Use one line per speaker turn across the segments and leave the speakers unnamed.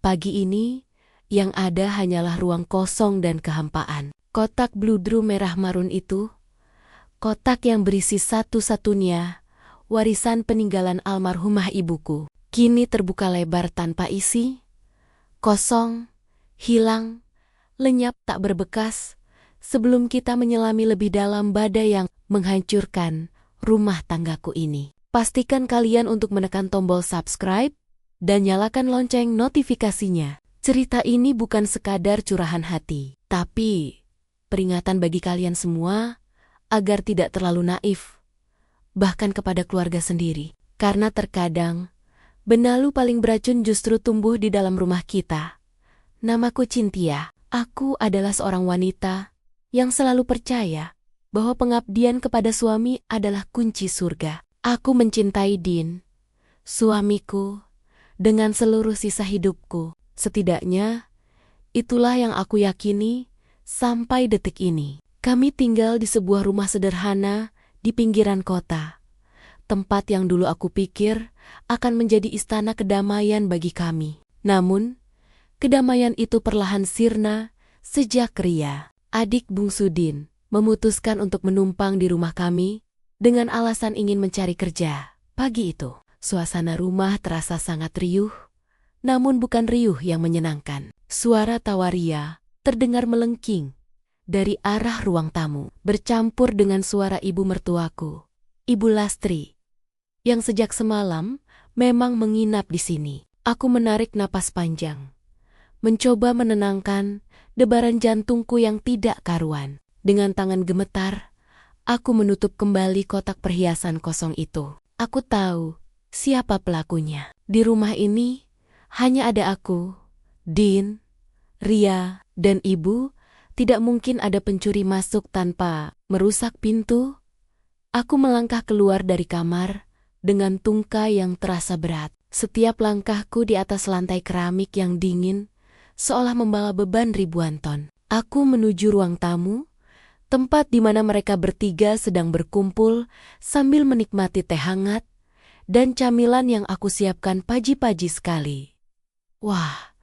Pagi ini, yang ada hanyalah ruang kosong dan kehampaan. Kotak bludru merah marun itu, kotak yang berisi satu-satunya warisan peninggalan almarhumah ibuku, kini terbuka lebar tanpa isi, kosong, hilang, lenyap tak berbekas, sebelum kita menyelami lebih dalam badai yang menghancurkan rumah tanggaku ini. Pastikan kalian untuk menekan tombol subscribe dan nyalakan lonceng notifikasinya. Cerita ini bukan sekadar curahan hati, tapi peringatan bagi kalian semua agar tidak terlalu naif, bahkan kepada keluarga sendiri. Karena terkadang, benalu paling beracun justru tumbuh di dalam rumah kita. Namaku Cynthia. Aku adalah seorang wanita yang selalu percaya bahwa pengabdian kepada suami adalah kunci surga. Aku mencintai Dean, suamiku, dengan seluruh sisa hidupku. Setidaknya, itulah yang aku yakini sampai detik ini. Kami tinggal di sebuah rumah sederhana di pinggiran kota, tempat yang dulu aku pikir akan menjadi istana kedamaian bagi kami. Namun, kedamaian itu perlahan sirna sejak Ria, adik bungsu Dean, memutuskan untuk menumpang di rumah kami dengan alasan ingin mencari kerja. Pagi itu, suasana rumah terasa sangat riuh, namun bukan riuh yang menyenangkan. Suara tawa Ria terdengar melengking dari arah ruang tamu, bercampur dengan suara ibu mertuaku, Ibu Lastri, yang sejak semalam memang menginap di sini. Aku menarik napas panjang, mencoba menenangkan debaran jantungku yang tidak karuan. Dengan tangan gemetar, aku menutup kembali kotak perhiasan kosong itu. Aku tahu siapa pelakunya. Di rumah ini hanya ada aku, Dean, Ria, dan ibu. Tidak mungkin ada pencuri masuk tanpa merusak pintu. Aku melangkah keluar dari kamar dengan tungkai yang terasa berat. Setiap langkahku di atas lantai keramik yang dingin seolah membawa beban ribuan ton. Aku menuju ruang tamu, tempat di mana mereka bertiga sedang berkumpul sambil menikmati teh hangat dan camilan yang aku siapkan pagi-pagi sekali. Wah,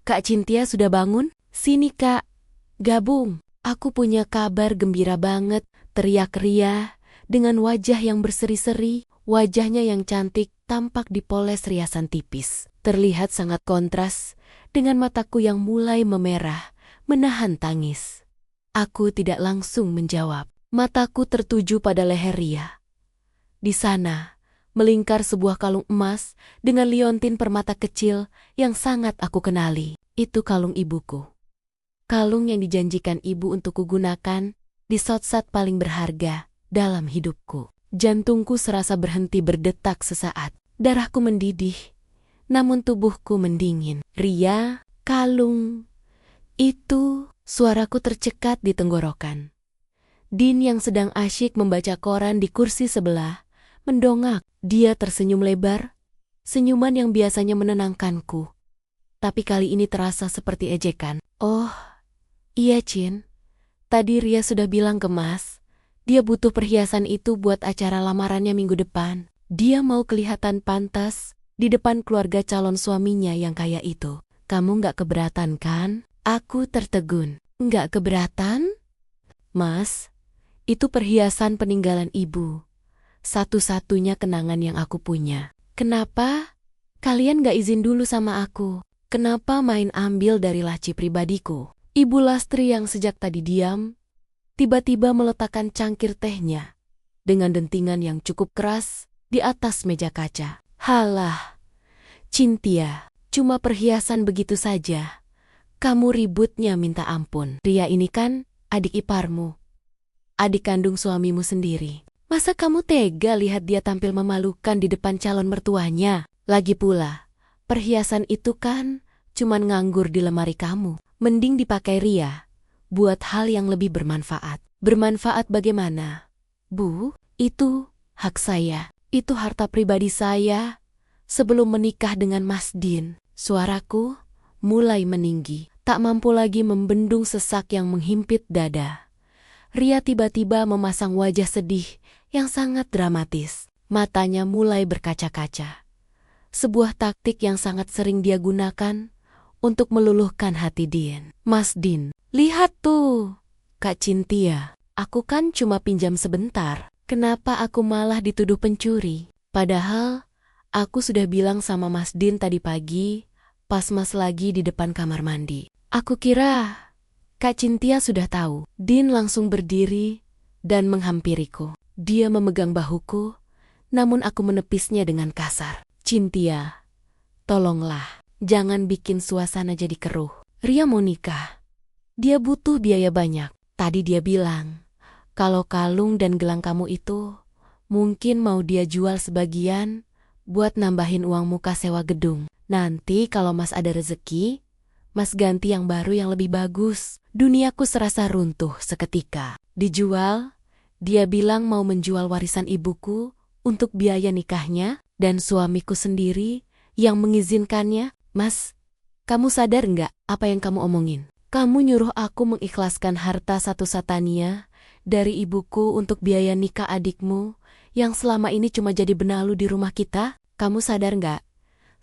Kak Cynthia sudah bangun? Sini Kak, gabung. Aku punya kabar gembira banget, teriak Ria dengan wajah yang berseri-seri. Wajahnya yang cantik tampak dipoles riasan tipis. Terlihat sangat kontras dengan mataku yang mulai memerah, menahan tangis. Aku tidak langsung menjawab. Mataku tertuju pada leher Ria. Di sana, melingkar sebuah kalung emas dengan liontin permata kecil yang sangat aku kenali. Itu kalung ibuku. Kalung yang dijanjikan ibu untuk kugunakan di saat-saat paling berharga dalam hidupku. Jantungku serasa berhenti berdetak sesaat. Darahku mendidih, namun tubuhku mendingin. Ria, kalung itu, suaraku tercekat di tenggorokan. Dean yang sedang asyik membaca koran di kursi sebelah mendongak. Dia tersenyum lebar, senyuman yang biasanya menenangkanku. Tapi kali ini terasa seperti ejekan. Oh, iya Cin. Tadi Ria sudah bilang ke Mas, dia butuh perhiasan itu buat acara lamarannya minggu depan. Dia mau kelihatan pantas di depan keluarga calon suaminya yang kaya itu. Kamu nggak keberatan kan? Aku tertegun. Nggak keberatan? Mas, itu perhiasan peninggalan ibu. Satu-satunya kenangan yang aku punya. Kenapa? Kalian gak izin dulu sama aku? Kenapa main ambil dari laci pribadiku? Ibu Lastri yang sejak tadi diam, tiba-tiba meletakkan cangkir tehnya dengan dentingan yang cukup keras di atas meja kaca. Halah, Cynthia, cuma perhiasan begitu saja. Kamu ributnya minta ampun. Ria ini kan adik iparmu, adik kandung suamimu sendiri. Masa kamu tega lihat dia tampil memalukan di depan calon mertuanya? Lagi pula, perhiasan itu kan cuman nganggur di lemari kamu. Mending dipakai Ria buat hal yang lebih bermanfaat. Bermanfaat bagaimana? Bu, itu hak saya. Itu harta pribadi saya sebelum menikah dengan Mas Dean. Suaraku mulai meninggi. Tak mampu lagi membendung sesak yang menghimpit dada. Ria tiba-tiba memasang wajah sedih yang sangat dramatis. Matanya mulai berkaca-kaca. Sebuah taktik yang sangat sering dia gunakan untuk meluluhkan hati Din. Mas Din, lihat tuh, Kak Cynthia. Aku kan cuma pinjam sebentar. Kenapa aku malah dituduh pencuri? Padahal aku sudah bilang sama Mas Din tadi pagi, pas Mas lagi di depan kamar mandi. Aku kira Kak Cynthia sudah tahu. Din langsung berdiri dan menghampiriku. Dia memegang bahuku, namun aku menepisnya dengan kasar. Cynthia, tolonglah, jangan bikin suasana jadi keruh. Ria mau nikah. Dia butuh biaya banyak. Tadi dia bilang, kalau kalung dan gelang kamu itu, mungkin mau dia jual sebagian buat nambahin uang muka sewa gedung. Nanti kalau Mas ada rezeki, Mas ganti yang baru yang lebih bagus. Duniaku serasa runtuh seketika. Dijual? Dia bilang mau menjual warisan ibuku untuk biaya nikahnya dan suamiku sendiri yang mengizinkannya. Mas, kamu sadar nggak apa yang kamu omongin? Kamu nyuruh aku mengikhlaskan harta satu-satania dari ibuku untuk biaya nikah adikmu yang selama ini cuma jadi benalu di rumah kita? Kamu sadar nggak?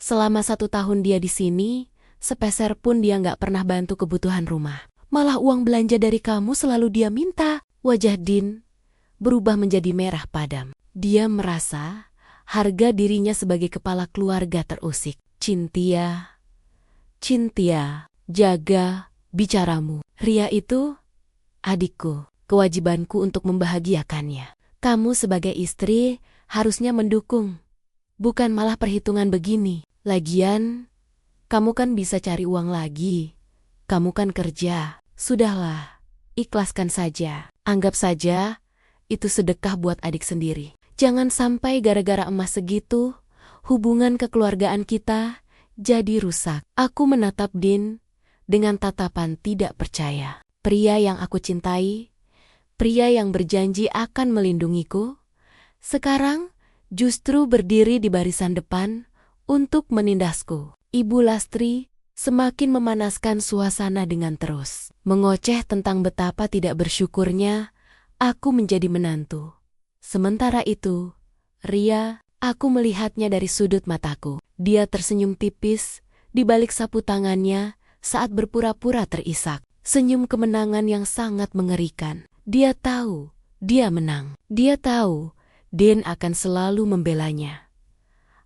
Selama 1 tahun dia di sini, sepeser pun dia nggak pernah bantu kebutuhan rumah. Malah uang belanja dari kamu selalu dia minta. Wajah Din berubah menjadi merah padam. Dia merasa harga dirinya sebagai kepala keluarga terusik. Cynthia, jaga bicaramu. Ria itu adikku. Kewajibanku untuk membahagiakannya. Kamu sebagai istri harusnya mendukung, bukan malah perhitungan begini. Lagian, kamu kan bisa cari uang lagi. Kamu kan kerja. Sudahlah, ikhlaskan saja. Anggap saja itu sedekah buat adik sendiri. Jangan sampai gara-gara emas segitu, hubungan kekeluargaan kita jadi rusak. Aku menatap Din dengan tatapan tidak percaya. Pria yang aku cintai, pria yang berjanji akan melindungiku, sekarang justru berdiri di barisan depan untuk menindasku. Ibu Lastri semakin memanaskan suasana dengan terus mengoceh tentang betapa tidak bersyukurnya aku menjadi menantu. Sementara itu, Ria, aku melihatnya dari sudut mataku. Dia tersenyum tipis di balik sapu tangannya saat berpura-pura terisak. Senyum kemenangan yang sangat mengerikan. Dia tahu dia menang. Dia tahu Din akan selalu membelanya.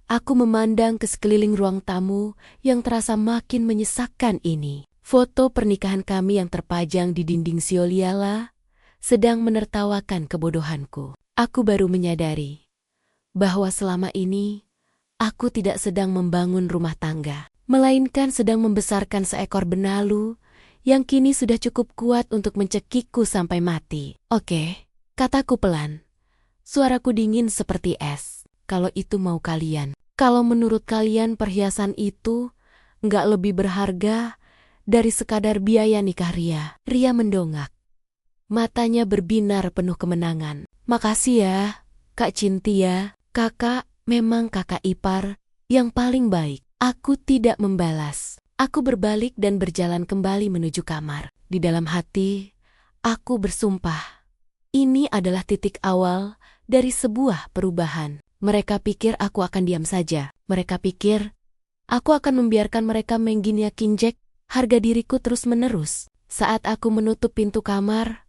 Aku memandang ke sekeliling ruang tamu yang terasa makin menyesakkan ini. Foto pernikahan kami yang terpajang di dinding Sioliala sedang menertawakan kebodohanku. Aku baru menyadari bahwa selama ini aku tidak sedang membangun rumah tangga, melainkan sedang membesarkan seekor benalu yang kini sudah cukup kuat untuk mencekikku sampai mati. Oke, kataku pelan. Suaraku dingin seperti es. Kalau itu mau kalian. Kalau menurut kalian perhiasan itu nggak lebih berharga dari sekadar biaya nikah Ria. Ria mendongak. Matanya berbinar penuh kemenangan. Makasih ya, Kak Cynthia. Kakak memang kakak ipar yang paling baik. Aku tidak membalas. Aku berbalik dan berjalan kembali menuju kamar. Di dalam hati, aku bersumpah. Ini adalah titik awal dari sebuah perubahan. Mereka pikir aku akan diam saja. Mereka pikir aku akan membiarkan mereka mengginiakinjek harga diriku terus-menerus. Saat aku menutup pintu kamar,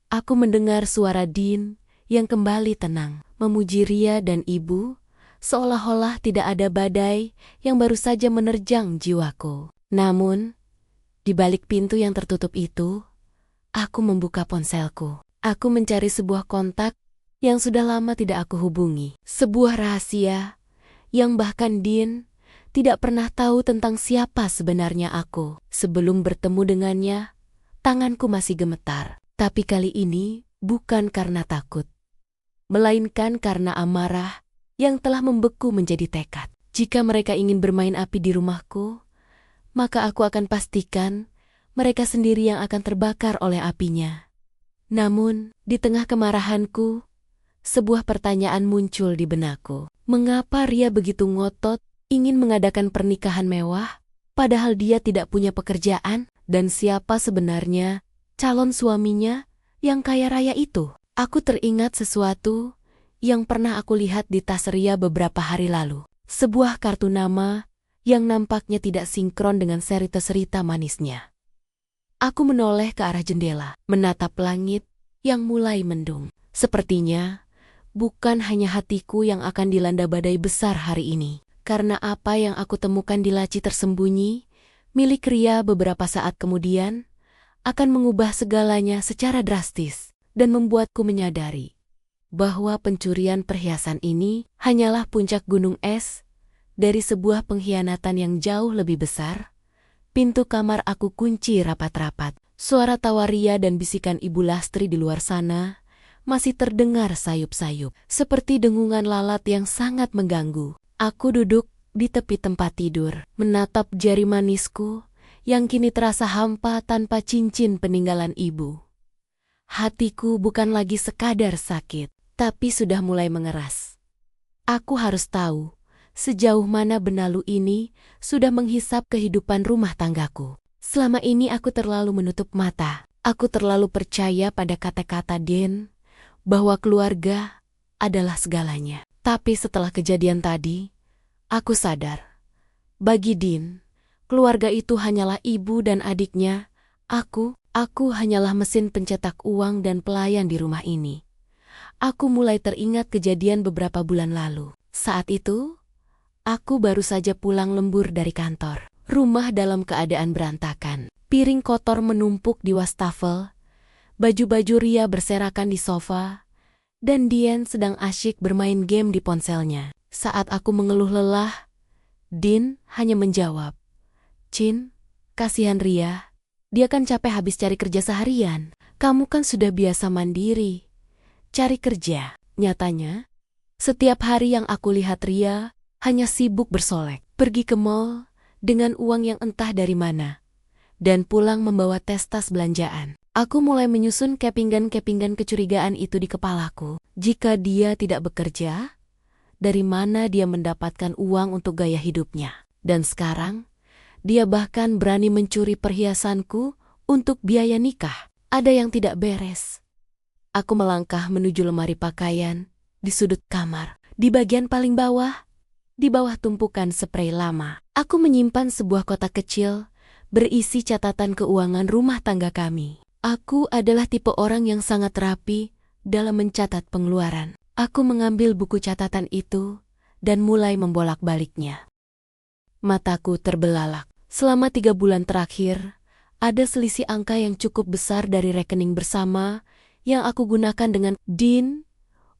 aku mendengar suara Din yang kembali tenang, memuji Ria dan ibu, seolah-olah tidak ada badai yang baru saja menerjang jiwaku. Namun, di balik pintu yang tertutup itu, aku membuka ponselku. Aku mencari sebuah kontak yang sudah lama tidak aku hubungi. Sebuah rahasia yang bahkan Din tidak pernah tahu tentang siapa sebenarnya aku. Sebelum bertemu dengannya, tanganku masih gemetar. Tapi kali ini bukan karena takut, melainkan karena amarah yang telah membeku menjadi tekad. Jika mereka ingin bermain api di rumahku, maka aku akan pastikan mereka sendiri yang akan terbakar oleh apinya. Namun, di tengah kemarahanku, sebuah pertanyaan muncul di benakku. Mengapa Ria begitu ngotot ingin mengadakan pernikahan mewah, padahal dia tidak punya pekerjaan? Dan siapa sebenarnya calon suaminya yang kaya raya itu? Aku teringat sesuatu yang pernah aku lihat di tas Ria beberapa hari lalu. Sebuah kartu nama yang nampaknya tidak sinkron dengan cerita-cerita manisnya. Aku menoleh ke arah jendela, menatap langit yang mulai mendung. Sepertinya bukan hanya hatiku yang akan dilanda badai besar hari ini, karena apa yang aku temukan di laci tersembunyi milik Ria beberapa saat kemudian akan mengubah segalanya secara drastis dan membuatku menyadari bahwa pencurian perhiasan ini hanyalah puncak gunung es dari sebuah pengkhianatan yang jauh lebih besar. Pintu kamar aku kunci rapat-rapat. Suara tawa Ria dan bisikan Ibu Lastri di luar sana masih terdengar sayup-sayup, seperti dengungan lalat yang sangat mengganggu. Aku duduk di tepi tempat tidur, menatap jari manisku yang kini terasa hampa tanpa cincin peninggalan ibu. Hatiku bukan lagi sekadar sakit, tapi sudah mulai mengeras. Aku harus tahu sejauh mana benalu ini sudah menghisap kehidupan rumah tanggaku. Selama ini aku terlalu menutup mata. Aku terlalu percaya pada kata-kata Din bahwa keluarga adalah segalanya. Tapi setelah kejadian tadi, aku sadar. Bagi Din, keluarga itu hanyalah ibu dan adiknya. Aku hanyalah mesin pencetak uang dan pelayan di rumah ini. Aku mulai teringat kejadian beberapa bulan lalu. Saat itu, aku baru saja pulang lembur dari kantor. Rumah dalam keadaan berantakan. Piring kotor menumpuk di wastafel. Baju-baju Ria berserakan di sofa, dan Dian sedang asyik bermain game di ponselnya. Saat aku mengeluh lelah, Din hanya menjawab, "Cin, kasihan Ria. Dia kan capek habis cari kerja seharian. Kamu kan sudah biasa mandiri. Cari kerja." Nyatanya, setiap hari yang aku lihat Ria hanya sibuk bersolek, pergi ke mall dengan uang yang entah dari mana, dan pulang membawa tas belanjaan. Aku mulai menyusun kepingan-kepingan kecurigaan itu di kepalaku. Jika dia tidak bekerja, dari mana dia mendapatkan uang untuk gaya hidupnya? Dan sekarang, dia bahkan berani mencuri perhiasanku untuk biaya nikah. Ada yang tidak beres. Aku melangkah menuju lemari pakaian di sudut kamar. Di bagian paling bawah, di bawah tumpukan sprei lama, aku menyimpan sebuah kotak kecil berisi catatan keuangan rumah tangga kami. Aku adalah tipe orang yang sangat rapi dalam mencatat pengeluaran. Aku mengambil buku catatan itu dan mulai membolak-baliknya. Mataku terbelalak. Selama 3 bulan terakhir, ada selisih angka yang cukup besar dari rekening bersama yang aku gunakan dengan Din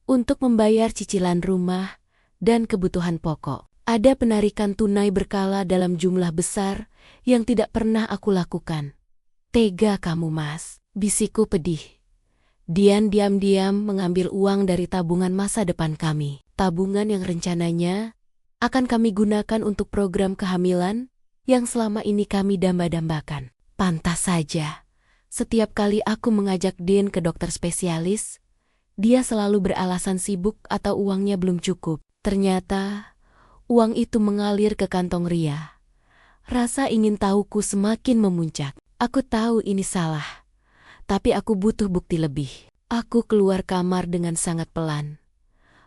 untuk membayar cicilan rumah dan kebutuhan pokok. Ada penarikan tunai berkala dalam jumlah besar yang tidak pernah aku lakukan. "Tega kamu, Mas," bisikku pedih. Dian diam-diam mengambil uang dari tabungan masa depan kami. Tabungan yang rencananya akan kami gunakan untuk program kehamilan yang selama ini kami damba-dambakan. Pantas saja, setiap kali aku mengajak Din ke dokter spesialis, dia selalu beralasan sibuk atau uangnya belum cukup. Ternyata, uang itu mengalir ke kantong Ria. Rasa ingin tahuku semakin memuncak. Aku tahu ini salah, tapi aku butuh bukti lebih. Aku keluar kamar dengan sangat pelan,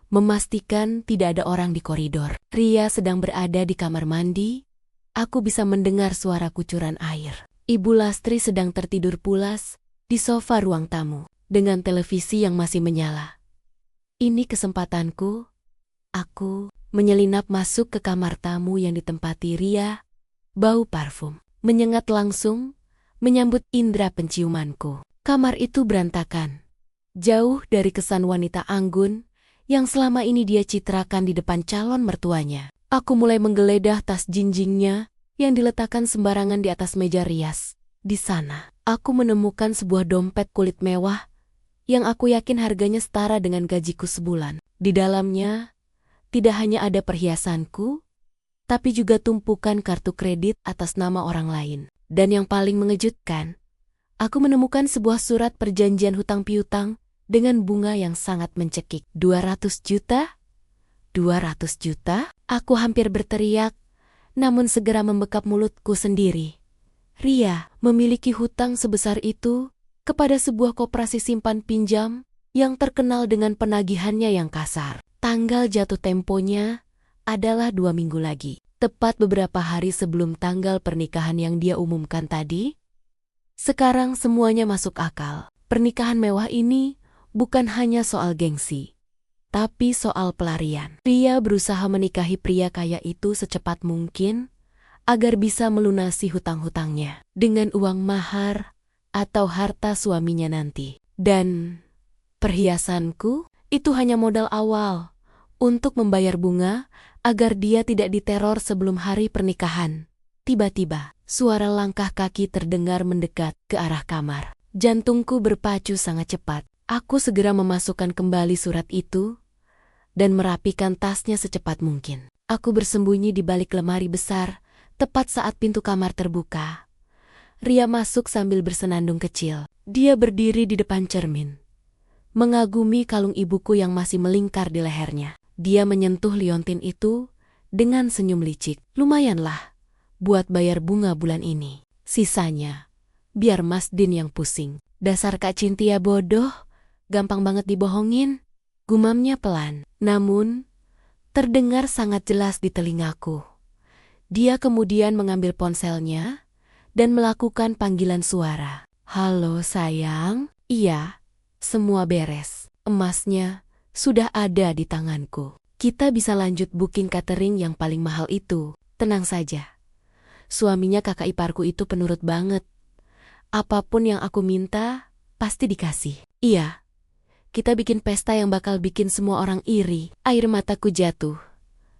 memastikan tidak ada orang di koridor. Ria sedang berada di kamar mandi. Aku bisa mendengar suara kucuran air. Ibu Lastri sedang tertidur pulas di sofa ruang tamu, dengan televisi yang masih menyala. Ini kesempatanku. Aku menyelinap masuk ke kamar tamu yang ditempati Ria. Bau parfum menyengat langsung menyambut indera penciumanku. Kamar itu berantakan, jauh dari kesan wanita anggun yang selama ini dia citrakan di depan calon mertuanya. Aku mulai menggeledah tas jinjingnya yang diletakkan sembarangan di atas meja rias. Di sana, aku menemukan sebuah dompet kulit mewah yang aku yakin harganya setara dengan gajiku sebulan. Di dalamnya, tidak hanya ada perhiasanku, tapi juga tumpukan kartu kredit atas nama orang lain. Dan yang paling mengejutkan, aku menemukan sebuah surat perjanjian hutang piutang dengan bunga yang sangat mencekik. 200 juta? 200 juta? Aku hampir berteriak, namun segera membekap mulutku sendiri. Ria memiliki hutang sebesar itu kepada sebuah koperasi simpan pinjam yang terkenal dengan penagihannya yang kasar. Tanggal jatuh temponya adalah 2 minggu lagi. tepat beberapa hari sebelum tanggal pernikahan yang dia umumkan tadi? Sekarang semuanya masuk akal. Pernikahan mewah ini bukan hanya soal gengsi, tapi soal pelarian. Ria berusaha menikahi pria kaya itu secepat mungkin agar bisa melunasi hutang-hutangnya dengan uang mahar atau harta suaminya nanti. Dan perhiasanku itu hanya modal awal untuk membayar bunga agar dia tidak diteror sebelum hari pernikahan. Tiba-tiba, suara langkah kaki terdengar mendekat ke arah kamar. Jantungku berpacu sangat cepat. Aku segera memasukkan kembali surat itu dan merapikan tasnya secepat mungkin. Aku bersembunyi di balik lemari besar, tepat saat pintu kamar terbuka. Ria masuk sambil bersenandung kecil. Dia berdiri di depan cermin, mengagumi kalung ibuku yang masih melingkar di lehernya. Dia menyentuh liontin itu dengan senyum licik. Lumayanlah buat bayar bunga bulan ini. Sisanya biar Mas Din yang pusing. Dasar Kak Cynthia bodoh, gampang banget dibohongin, gumamnya pelan. Namun, terdengar sangat jelas di telingaku. Dia kemudian mengambil ponselnya dan melakukan panggilan suara. Halo sayang, iya, semua beres. Emasnya sudah ada di tanganku. Kita bisa lanjut booking catering yang paling mahal itu. Tenang saja. Suaminya kakak iparku itu penurut banget. Apapun yang aku minta, pasti dikasih. Iya, kita bikin pesta yang bakal bikin semua orang iri. Air mataku jatuh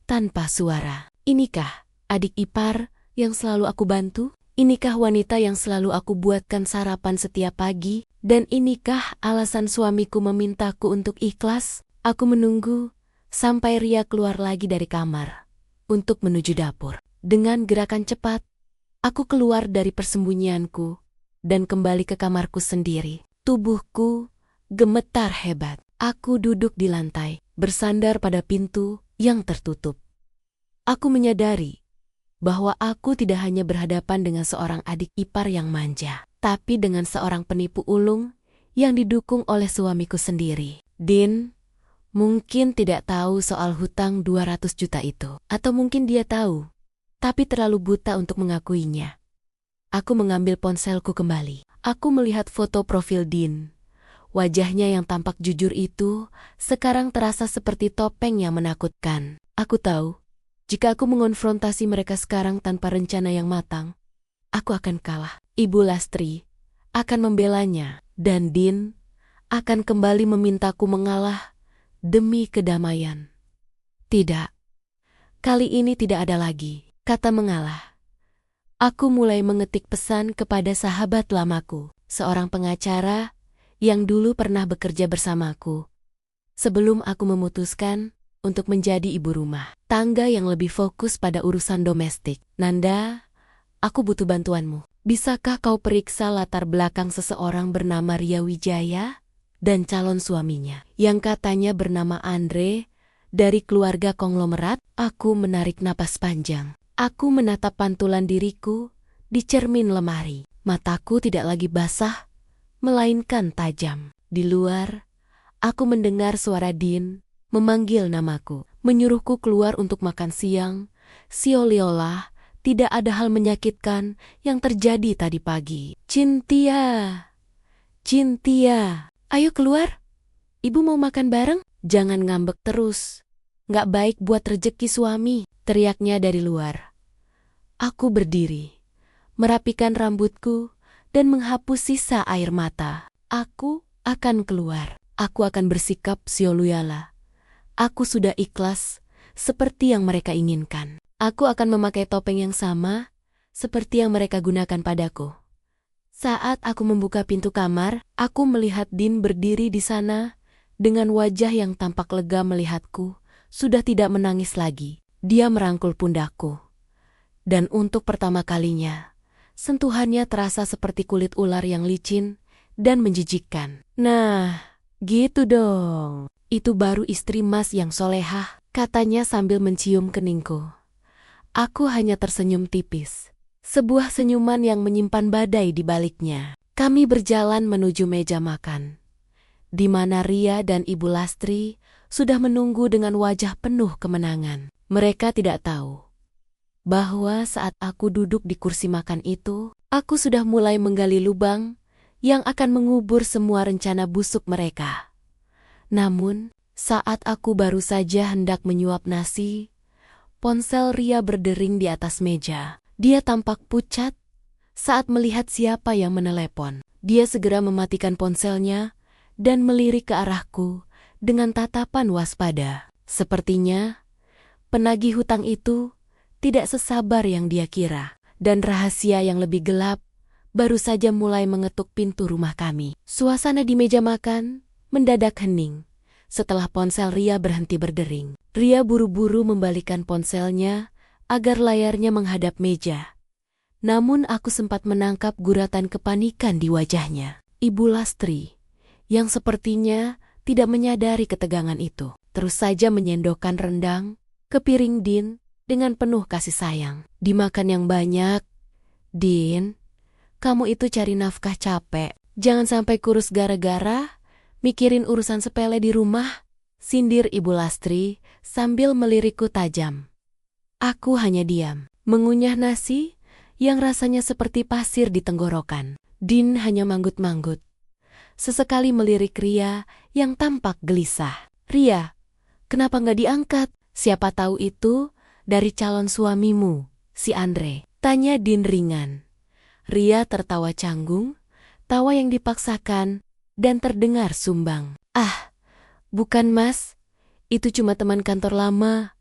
tanpa suara. Inikah adik ipar yang selalu aku bantu? Inikah wanita yang selalu aku buatkan sarapan setiap pagi? Dan inikah alasan suamiku memintaku untuk ikhlas? Aku menunggu sampai Ria keluar lagi dari kamar untuk menuju dapur. Dengan gerakan cepat, aku keluar dari persembunyianku dan kembali ke kamarku sendiri. Tubuhku gemetar hebat. Aku duduk di lantai, bersandar pada pintu yang tertutup. Aku menyadari bahwa aku tidak hanya berhadapan dengan seorang adik ipar yang manja, tapi dengan seorang penipu ulung yang didukung oleh suamiku sendiri. Din mungkin tidak tahu soal hutang 200 juta itu. Atau mungkin dia tahu, tapi terlalu buta untuk mengakuinya. Aku mengambil ponselku kembali. Aku melihat foto profil Din. Wajahnya yang tampak jujur itu sekarang terasa seperti topeng yang menakutkan. Aku tahu, jika aku mengonfrontasi mereka sekarang tanpa rencana yang matang, aku akan kalah. Ibu Lastri akan membelanya, dan Din akan kembali memintaku mengalah demi kedamaian. Tidak, kali ini tidak ada lagi kata mengalah. Aku mulai mengetik pesan kepada sahabat lamaku, seorang pengacara yang dulu pernah bekerja bersamaku. Sebelum aku memutuskan untuk menjadi ibu rumah tangga yang lebih fokus pada urusan domestik. Nanda, aku butuh bantuanmu. Bisakah kau periksa latar belakang seseorang bernama Ria Wijaya dan calon suaminya yang katanya bernama Andre dari keluarga konglomerat? Aku menarik napas panjang. Aku menatap pantulan diriku di cermin lemari. Mataku tidak lagi basah, melainkan tajam. Di luar, aku mendengar suara Din memanggil namaku, menyuruhku keluar untuk makan siang, seolah-olah tidak ada hal menyakitkan yang terjadi tadi pagi. Cynthia, Cynthia, ayo keluar. Ibu mau makan bareng? Jangan ngambek terus. Nggak baik buat rejeki suami, teriaknya dari luar. Aku berdiri, merapikan rambutku dan menghapus sisa air mata. Aku akan keluar. Aku akan bersikap seolah-olah aku sudah ikhlas seperti yang mereka inginkan. Aku akan memakai topeng yang sama seperti yang mereka gunakan padaku. Saat aku membuka pintu kamar, aku melihat Din berdiri di sana dengan wajah yang tampak lega melihatku. Sudah tidak menangis lagi. Dia merangkul pundakku. Dan untuk pertama kalinya, sentuhannya terasa seperti kulit ular yang licin dan menjijikkan. Nah, gitu dong. Itu baru istri Mas yang solehah, katanya sambil mencium keningku. Aku hanya tersenyum tipis. Sebuah senyuman yang menyimpan badai di baliknya. Kami berjalan menuju meja makan, di mana Ria dan Ibu Lastri sudah menunggu dengan wajah penuh kemenangan. Mereka tidak tahu bahwa saat aku duduk di kursi makan itu, aku sudah mulai menggali lubang yang akan mengubur semua rencana busuk mereka. Namun, saat aku baru saja hendak menyuap nasi, ponsel Ria berdering di atas meja. Dia tampak pucat saat melihat siapa yang menelepon. Dia segera mematikan ponselnya dan melirik ke arahku dengan tatapan waspada. Sepertinya, penagih hutang itu tidak sesabar yang dia kira, dan rahasia yang lebih gelap baru saja mulai mengetuk pintu rumah kami. Suasana di meja makan mendadak hening setelah ponsel Ria berhenti berdering. Ria buru-buru membalikkan ponselnya agar layarnya menghadap meja. Namun aku sempat menangkap guratan kepanikan di wajahnya. Ibu Lastri, yang sepertinya tidak menyadari ketegangan itu, terus saja menyendokkan rendang ke piring Din dengan penuh kasih sayang. Dimakan yang banyak. Din, kamu itu cari nafkah capek. Jangan sampai kurus gara-gara mikirin urusan sepele di rumah, sindir Ibu Lastri sambil melirikku tajam. Aku hanya diam, mengunyah nasi yang rasanya seperti pasir di tenggorokan. Din hanya manggut-manggut. Sesekali melirik Ria yang tampak gelisah. Ria, kenapa nggak diangkat? Siapa tahu itu dari calon suamimu, si Andre. Tanya Din ringan. Ria tertawa canggung, tawa yang dipaksakan dan terdengar sumbang. Ah, bukan mas, itu cuma teman kantor lama.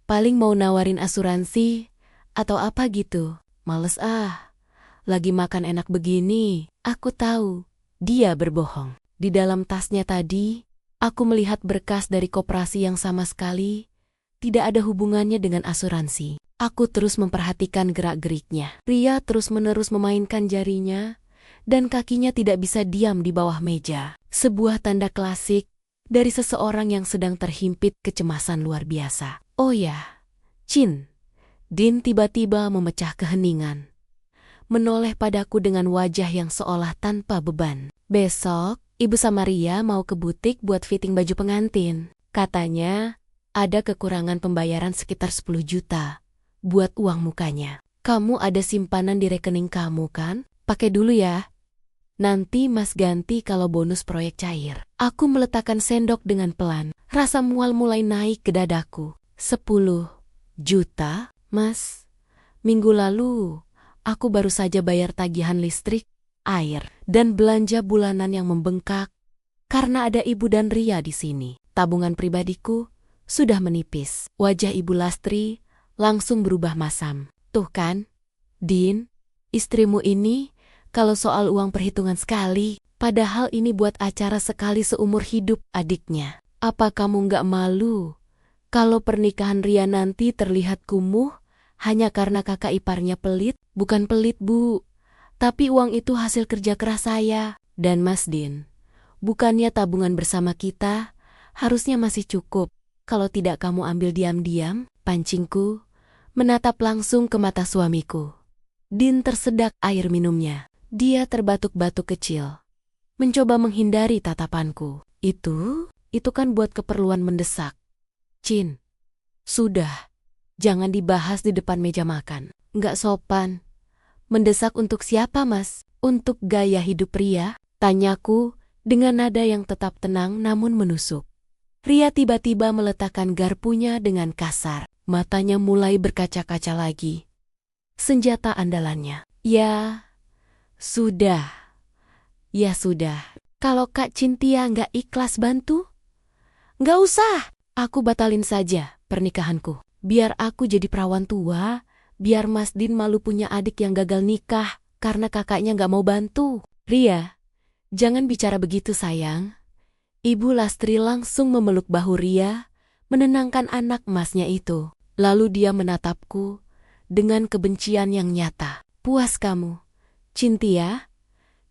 Paling mau nawarin asuransi atau apa gitu. Males lagi makan enak begini. Aku tahu, dia berbohong. Di dalam tasnya tadi, aku melihat berkas dari koperasi yang sama sekali tidak ada hubungannya dengan asuransi. Aku terus memperhatikan gerak-geriknya. Ria terus-menerus memainkan jarinya, dan kakinya tidak bisa diam di bawah meja. Sebuah tanda klasik dari seseorang yang sedang terhimpit kecemasan luar biasa. Oh ya, Cin. Din tiba-tiba memecah keheningan, menoleh padaku dengan wajah yang seolah tanpa beban. Besok, Ibu sama Ria mau ke butik buat fitting baju pengantin. Katanya, ada kekurangan pembayaran sekitar 10 juta buat uang mukanya. Kamu ada simpanan di rekening kamu kan? Pakai dulu ya. Nanti Mas ganti kalau bonus proyek cair. Aku meletakkan sendok dengan pelan. Rasa mual mulai naik ke dadaku. 10 juta, Mas? Minggu lalu, aku baru saja bayar tagihan listrik, air, dan belanja bulanan yang membengkak. Karena ada Ibu dan Ria di sini, tabungan pribadiku sudah menipis. Wajah Ibu Lastri langsung berubah masam. Tuh kan, Din, istrimu ini kalau soal uang perhitungan sekali, padahal ini buat acara sekali seumur hidup adiknya. Apa kamu nggak malu kalau pernikahan Ria nanti terlihat kumuh hanya karena kakak iparnya pelit? Bukan pelit, Bu, tapi uang itu hasil kerja keras saya. Dan Mas Din, bukannya tabungan bersama kita harusnya masih cukup. Kalau tidak kamu ambil diam-diam, pancingku menatap langsung ke mata suamiku. Din tersedak air minumnya. Dia terbatuk-batuk kecil, mencoba menghindari tatapanku. Itu kan buat keperluan mendesak. Cin, sudah, jangan dibahas di depan meja makan. Nggak sopan. Mendesak untuk siapa, Mas? Untuk gaya hidup Ria? Tanyaku dengan nada yang tetap tenang namun menusuk. Ria tiba-tiba meletakkan garpunya dengan kasar. Matanya mulai berkaca-kaca lagi. Senjata andalannya. Ya, sudah. Ya sudah. Kalau Kak Cintia nggak ikhlas bantu? Nggak usah. Aku batalin saja pernikahanku. Biar aku jadi perawan tua. Biar Mas Din malu punya adik yang gagal nikah karena kakaknya nggak mau bantu. Ria, jangan bicara begitu sayang. Ibu Lastri langsung memeluk bahu Ria, menenangkan anak emasnya itu. Lalu dia menatapku dengan kebencian yang nyata. Puas kamu, Cintia?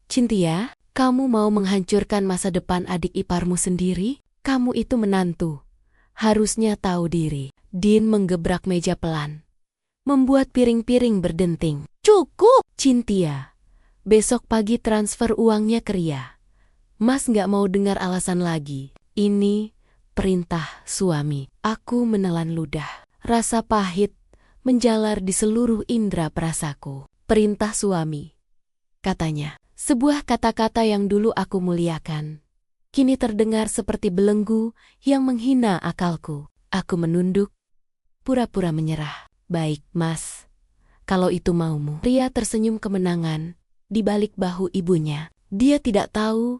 Cintia, kamu mau menghancurkan masa depan adik iparmu sendiri? Kamu itu menantu. Harusnya tahu diri. Din menggebrak meja pelan, membuat piring-piring berdenting. Cukup, Cintia. Besok pagi transfer uangnya ke Ria. Mas nggak mau dengar alasan lagi. Ini perintah suami. Aku menelan ludah. Rasa pahit menjalar di seluruh indera perasaku. Perintah suami, katanya. Sebuah kata-kata yang dulu aku muliakan, kini terdengar seperti belenggu yang menghina akalku. Aku menunduk, pura-pura menyerah. Baik, Mas. Kalau itu maumu. Ria tersenyum kemenangan di balik bahu ibunya. Dia tidak tahu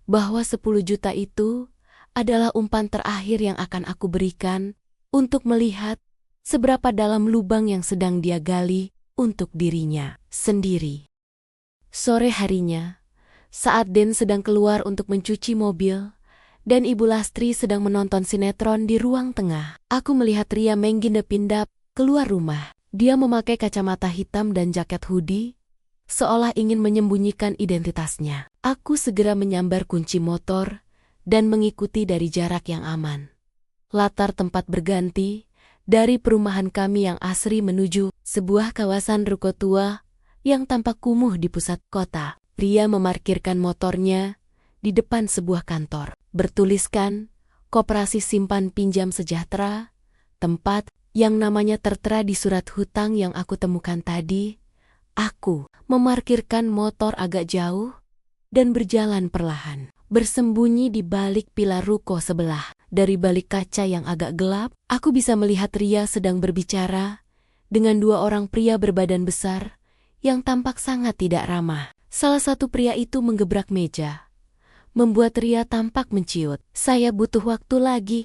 bahwa 10 juta itu adalah umpan terakhir yang akan aku berikan untuk melihat seberapa dalam lubang yang sedang dia gali untuk dirinya sendiri. Sore harinya, saat Den sedang keluar untuk mencuci mobil, dan Ibu Lastri sedang menonton sinetron di ruang tengah, aku melihat Ria menggindap-gindap keluar rumah. Dia memakai kacamata hitam dan jaket hoodie, seolah ingin menyembunyikan identitasnya. Aku segera menyambar kunci motor dan mengikuti dari jarak yang aman. Latar tempat berganti dari perumahan kami yang asri menuju sebuah kawasan ruko tua yang tampak kumuh di pusat kota. Ria memarkirkan motornya di depan sebuah kantor bertuliskan Koperasi Simpan Pinjam Sejahtera, tempat yang namanya tertera di surat hutang yang aku temukan tadi. Aku memarkirkan motor agak jauh dan berjalan perlahan, bersembunyi di balik pilar ruko sebelah. Dari balik kaca yang agak gelap, aku bisa melihat Ria sedang berbicara dengan 2 orang pria berbadan besar yang tampak sangat tidak ramah. Salah satu pria itu menggebrak meja, membuat Ria tampak menciut. Saya butuh waktu lagi.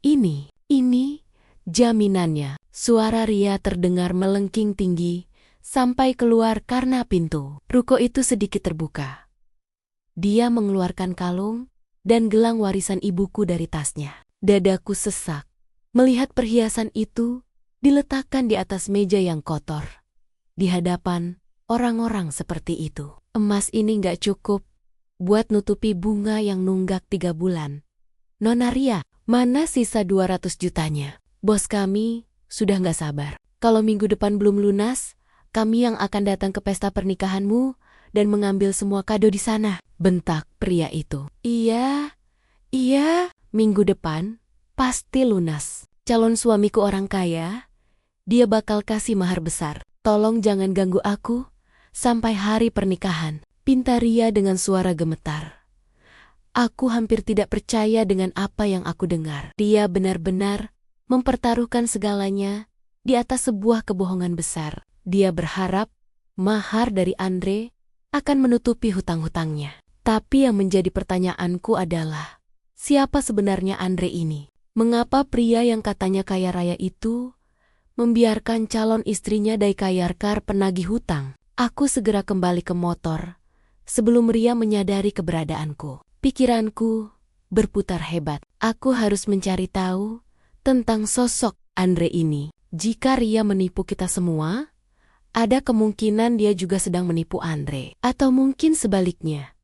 Ini jaminannya. Suara Ria terdengar melengking tinggi sampai keluar karena pintu ruko itu sedikit terbuka. Dia mengeluarkan kalung dan gelang warisan ibuku dari tasnya. Dadaku sesak melihat perhiasan itu diletakkan di atas meja yang kotor. Di hadapan orang-orang seperti itu. Emas ini nggak cukup buat nutupi bunga yang nunggak 3 bulan. Nona Ria, mana sisa 200 jutanya? Bos kami sudah nggak sabar. Kalau minggu depan belum lunas, kami yang akan datang ke pesta pernikahanmu dan mengambil semua kado di sana. Bentak pria itu. Iya, minggu depan pasti lunas. Calon suamiku orang kaya, dia bakal kasih mahar besar. Tolong jangan ganggu aku sampai hari pernikahan, pinta Ria dengan suara gemetar. Aku hampir tidak percaya dengan apa yang aku dengar. Dia benar-benar mempertaruhkan segalanya di atas sebuah kebohongan besar. Dia berharap mahar dari Andre akan menutupi hutang-hutangnya. Tapi yang menjadi pertanyaanku adalah, siapa sebenarnya Andre ini? Mengapa pria yang katanya kaya raya itu membiarkan calon istrinya Daikayarkar penagih hutang? Aku segera kembali ke motor sebelum Ria menyadari keberadaanku. Pikiranku berputar hebat. Aku harus mencari tahu tentang sosok Andre ini. Jika Ria menipu kita semua, ada kemungkinan dia juga sedang menipu Andre. Atau mungkin sebaliknya.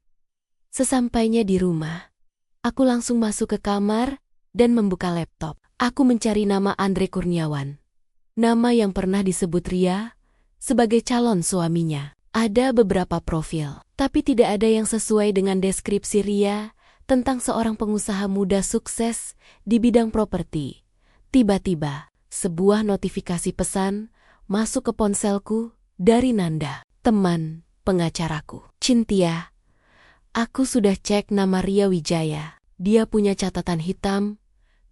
Sesampainya di rumah, aku langsung masuk ke kamar dan membuka laptop. Aku mencari nama Andre Kurniawan. Nama yang pernah disebut Ria sebagai calon suaminya. Ada beberapa profil, tapi tidak ada yang sesuai dengan deskripsi Ria tentang seorang pengusaha muda sukses di bidang properti. Tiba-tiba, sebuah notifikasi pesan masuk ke ponselku dari Nanda, teman pengacaraku. Cintia, aku sudah cek nama Ria Wijaya. Dia punya catatan hitam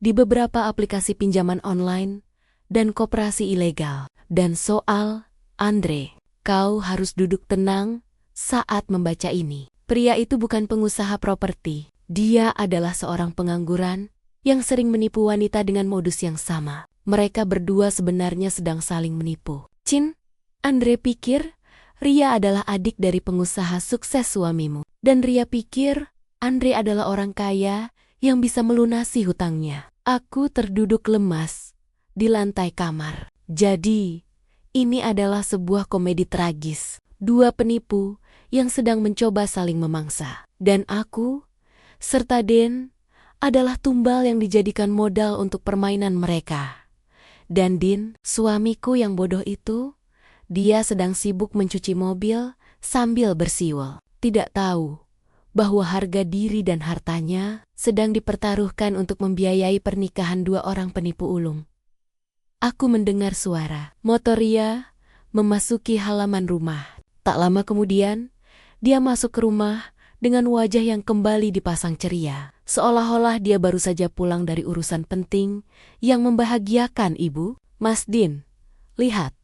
di beberapa aplikasi pinjaman online dan koperasi ilegal. Dan soal Andre, kau harus duduk tenang saat membaca ini. Pria itu bukan pengusaha properti. Dia adalah seorang pengangguran yang sering menipu wanita dengan modus yang sama. Mereka berdua sebenarnya sedang saling menipu. Cin, Andre pikir Ria adalah adik dari pengusaha sukses suamimu. Dan Ria pikir Andre adalah orang kaya yang bisa melunasi hutangnya. Aku terduduk lemas di lantai kamar. Jadi, ini adalah sebuah komedi tragis. 2 penipu yang sedang mencoba saling memangsa. Dan aku, serta Den, adalah tumbal yang dijadikan modal untuk permainan mereka. Dan Din, suamiku yang bodoh itu, dia sedang sibuk mencuci mobil sambil bersiul. Tidak tahu bahwa harga diri dan hartanya sedang dipertaruhkan untuk membiayai pernikahan 2 orang penipu ulung. Aku mendengar suara motor Ria memasuki halaman rumah. Tak lama kemudian, dia masuk ke rumah dengan wajah yang kembali dipasang ceria. Seolah-olah dia baru saja pulang dari urusan penting yang membahagiakan ibu. Mas Din, lihat,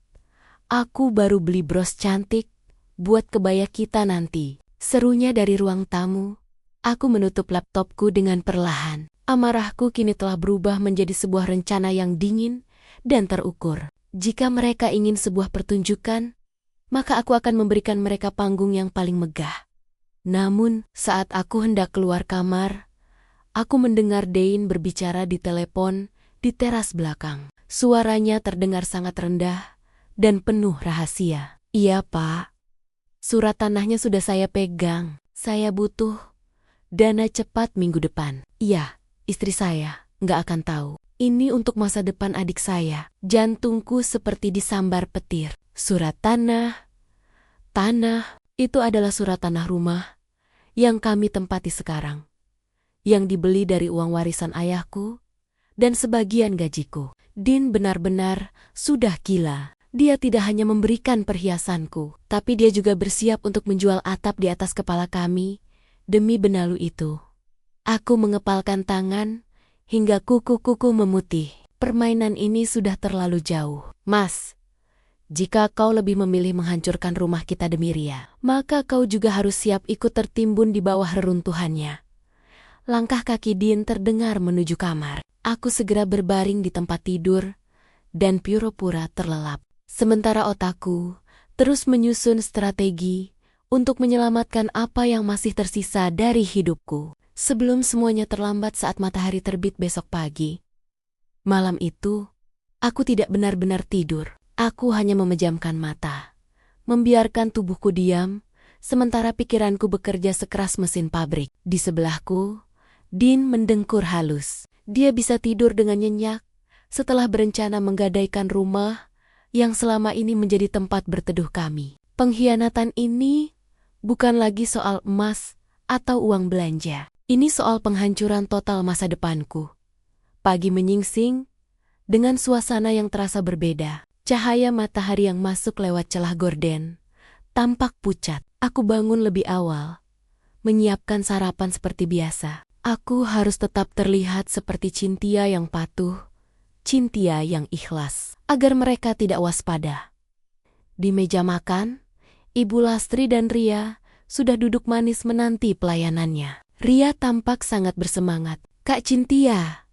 aku baru beli bros cantik buat kebaya kita nanti. Serunya dari ruang tamu. Aku menutup laptopku dengan perlahan. Amarahku kini telah berubah menjadi sebuah rencana yang dingin dan terukur. Jika mereka ingin sebuah pertunjukan, maka aku akan memberikan mereka panggung yang paling megah. Namun, saat aku hendak keluar kamar, aku mendengar Dein berbicara di telepon di teras belakang. Suaranya terdengar sangat rendah dan penuh rahasia. Iya, Pak. Surat tanahnya sudah saya pegang. Saya butuh dana cepat minggu depan. Iya, istri saya nggak akan tahu. Ini untuk masa depan adik saya. Jantungku seperti disambar petir. Surat tanah. Itu adalah surat tanah rumah yang kami tempati sekarang. Yang dibeli dari uang warisan ayahku dan sebagian gajiku. Din benar-benar sudah gila. Dia tidak hanya memberikan perhiasanku, tapi dia juga bersiap untuk menjual atap di atas kepala kami demi benalu itu. Aku mengepalkan tangan hingga kuku-kuku memutih. Permainan ini sudah terlalu jauh. Mas, jika kau lebih memilih menghancurkan rumah kita demi Ria, maka kau juga harus siap ikut tertimbun di bawah reruntuhannya. Langkah kaki Din terdengar menuju kamar. Aku segera berbaring di tempat tidur dan pura-pura terlelap. Sementara otakku terus menyusun strategi untuk menyelamatkan apa yang masih tersisa dari hidupku. Sebelum semuanya terlambat saat matahari terbit besok pagi. Malam itu, aku tidak benar-benar tidur. Aku hanya memejamkan mata, membiarkan tubuhku diam, sementara pikiranku bekerja sekeras mesin pabrik. Di sebelahku, Din mendengkur halus. Dia bisa tidur dengan nyenyak setelah berencana menggadaikan rumah yang selama ini menjadi tempat berteduh kami. Pengkhianatan ini bukan lagi soal emas atau uang belanja. Ini soal penghancuran total masa depanku. Pagi menyingsing, dengan suasana yang terasa berbeda. Cahaya matahari yang masuk lewat celah gorden tampak pucat. Aku bangun lebih awal, menyiapkan sarapan seperti biasa. Aku harus tetap terlihat seperti Cynthia yang patuh, Cynthia yang ikhlas, agar mereka tidak waspada. Di meja makan, Ibu Lastri dan Ria sudah duduk manis menanti pelayanannya. Ria tampak sangat bersemangat. Kak Cynthia,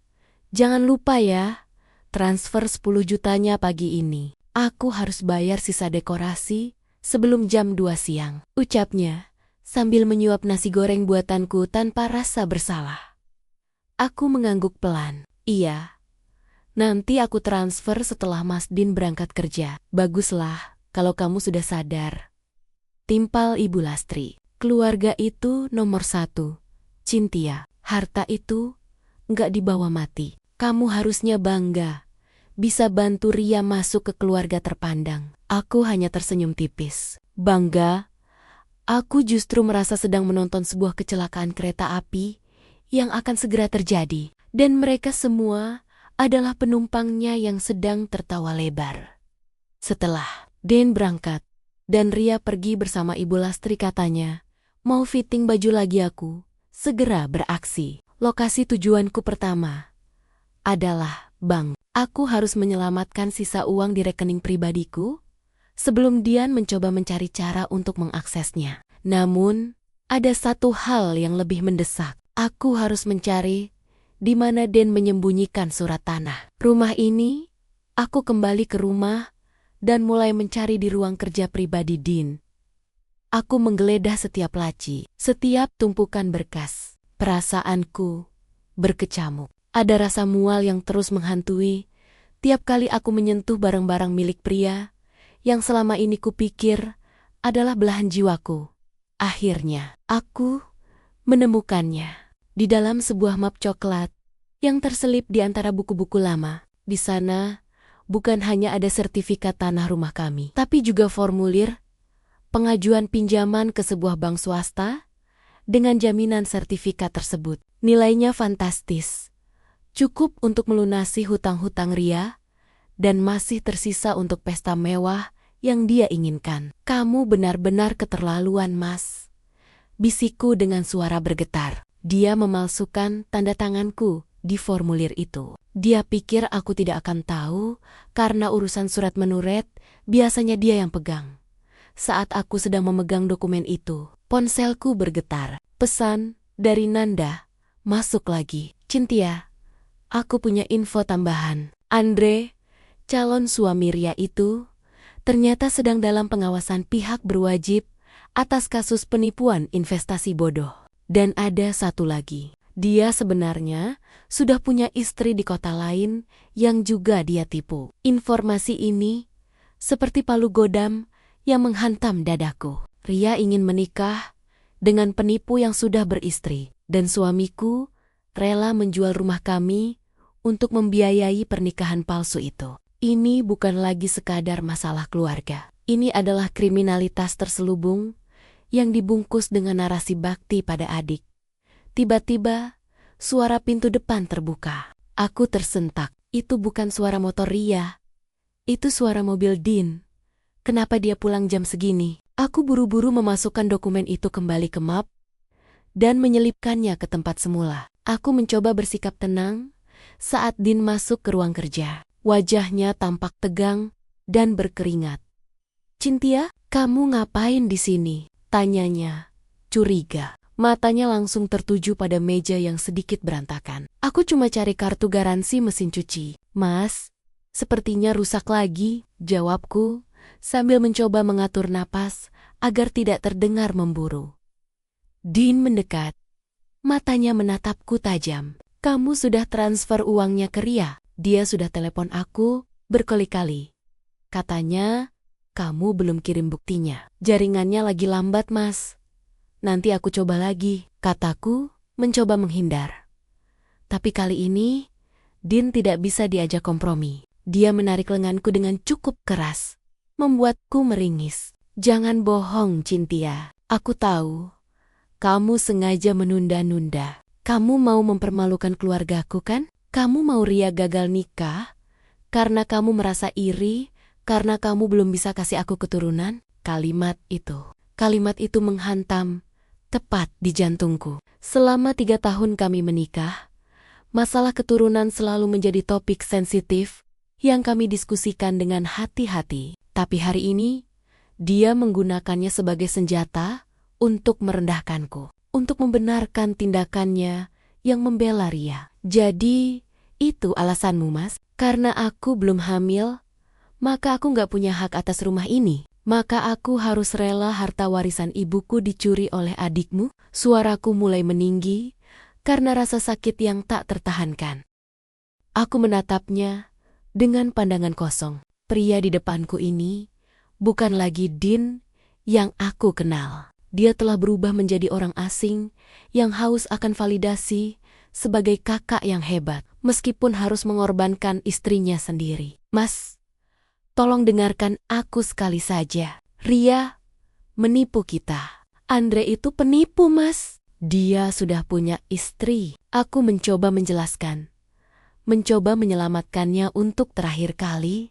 jangan lupa ya, transfer 10 jutanya pagi ini. Aku harus bayar sisa dekorasi sebelum jam 2 siang. Ucapnya sambil menyuap nasi goreng buatanku tanpa rasa bersalah. Aku mengangguk pelan. Iya, nanti aku transfer setelah Mas Din berangkat kerja. Baguslah kalau kamu sudah sadar. Timpal Ibu Lastri. Keluarga itu nomor 1. Cynthia, harta itu nggak dibawa mati. Kamu harusnya bangga bisa bantu Ria masuk ke keluarga terpandang. Aku hanya tersenyum tipis. Bangga? Aku justru merasa sedang menonton sebuah kecelakaan kereta api yang akan segera terjadi. Dan mereka semua adalah penumpangnya yang sedang tertawa lebar. Setelah Den berangkat dan Ria pergi bersama Ibu Lastri, katanya, mau fitting baju lagi aku. Segera beraksi. Lokasi tujuanku pertama adalah bank. Aku harus menyelamatkan sisa uang di rekening pribadiku sebelum Dian mencoba mencari cara untuk mengaksesnya. Namun, ada satu hal yang lebih mendesak. Aku harus mencari di mana Den menyembunyikan surat tanah. Rumah ini, aku kembali ke rumah dan mulai mencari di ruang kerja pribadi Din. Aku menggeledah setiap laci, setiap tumpukan berkas. Perasaanku berkecamuk. Ada rasa mual yang terus menghantui tiap kali aku menyentuh barang-barang milik pria yang selama ini kupikir adalah belahan jiwaku. Akhirnya, aku menemukannya di dalam sebuah map coklat yang terselip di antara buku-buku lama. Di sana, bukan hanya ada sertifikat tanah rumah kami, tapi juga formulir pengajuan pinjaman ke sebuah bank swasta dengan jaminan sertifikat tersebut. Nilainya fantastis, cukup untuk melunasi hutang-hutang Ria dan masih tersisa untuk pesta mewah yang dia inginkan. Kamu benar-benar keterlaluan, Mas. Bisikku dengan suara bergetar. Dia memalsukan tanda tanganku di formulir itu. Dia pikir aku tidak akan tahu karena urusan surat menuret biasanya dia yang pegang. Saat aku sedang memegang dokumen itu, ponselku bergetar. Pesan dari Nanda. Masuk lagi. Cynthia, aku punya info tambahan. Andre, calon suami Ria itu, ternyata sedang dalam pengawasan pihak berwajib atas kasus penipuan investasi bodoh. Dan ada satu lagi. Dia sebenarnya sudah punya istri di kota lain yang juga dia tipu. Informasi ini seperti palu godam yang menghantam dadaku. Ria ingin menikah dengan penipu yang sudah beristri, dan suamiku rela menjual rumah kami untuk membiayai pernikahan palsu itu. Ini bukan lagi sekadar masalah keluarga. Ini adalah kriminalitas terselubung yang dibungkus dengan narasi bakti pada adik. Tiba-tiba, suara pintu depan terbuka. Aku tersentak. Itu bukan suara motor Ria. Itu suara mobil Din. Kenapa dia pulang jam segini? Aku buru-buru memasukkan dokumen itu kembali ke map dan menyelipkannya ke tempat semula. Aku mencoba bersikap tenang saat Din masuk ke ruang kerja. Wajahnya tampak tegang dan berkeringat. Cynthia, kamu ngapain di sini? Tanyanya, curiga. Matanya langsung tertuju pada meja yang sedikit berantakan. Aku cuma cari kartu garansi mesin cuci. Mas, sepertinya rusak lagi, jawabku, sambil mencoba mengatur napas agar tidak terdengar memburu. Din mendekat. Matanya menatapku tajam. Kamu sudah transfer uangnya ke Ria. Dia sudah telepon aku berkali-kali. Katanya, kamu belum kirim buktinya. Jaringannya lagi lambat, Mas. Nanti aku coba lagi, kataku, mencoba menghindar. Tapi kali ini, Din tidak bisa diajak kompromi. Dia menarik lenganku dengan cukup keras, membuatku meringis. Jangan bohong, Cynthia. Aku tahu, kamu sengaja menunda-nunda. Kamu mau mempermalukan keluargaku, kan? Kamu mau Ria gagal nikah karena kamu merasa iri karena kamu belum bisa kasih aku keturunan? Kalimat itu menghantam tepat di jantungku. Selama 3 tahun kami menikah, masalah keturunan selalu menjadi topik sensitif yang kami diskusikan dengan hati-hati. Tapi hari ini, dia menggunakannya sebagai senjata untuk merendahkanku, untuk membenarkan tindakannya yang membela Ria. Jadi, itu alasanmu, Mas? Karena aku belum hamil, maka aku nggak punya hak atas rumah ini. Maka aku harus rela harta warisan ibuku dicuri oleh adikmu. Suaraku mulai meninggi karena rasa sakit yang tak tertahankan. Aku menatapnya dengan pandangan kosong. Pria di depanku ini bukan lagi Din yang aku kenal. Dia telah berubah menjadi orang asing yang haus akan validasi sebagai kakak yang hebat, meskipun harus mengorbankan istrinya sendiri. Mas, tolong dengarkan aku sekali saja. Ria menipu kita. Andre itu penipu, Mas. Dia sudah punya istri. Aku mencoba menjelaskan. Mencoba menyelamatkannya untuk terakhir kali.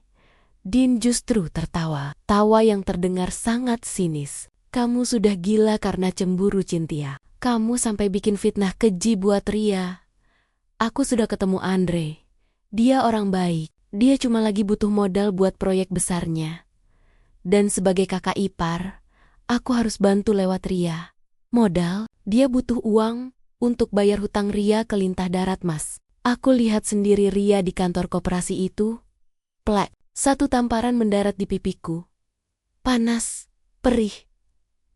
Din justru tertawa. Tawa yang terdengar sangat sinis. Kamu sudah gila karena cemburu, Cynthia. Kamu sampai bikin fitnah keji buat Ria. Aku sudah ketemu Andre. Dia orang baik. Dia cuma lagi butuh modal buat proyek besarnya. Dan sebagai kakak ipar, aku harus bantu lewat Ria. Modal? Dia butuh uang untuk bayar hutang Ria ke Lintah Darat, Mas. Aku lihat sendiri Ria di kantor koperasi itu. Plek, satu tamparan mendarat di pipiku. Panas, perih.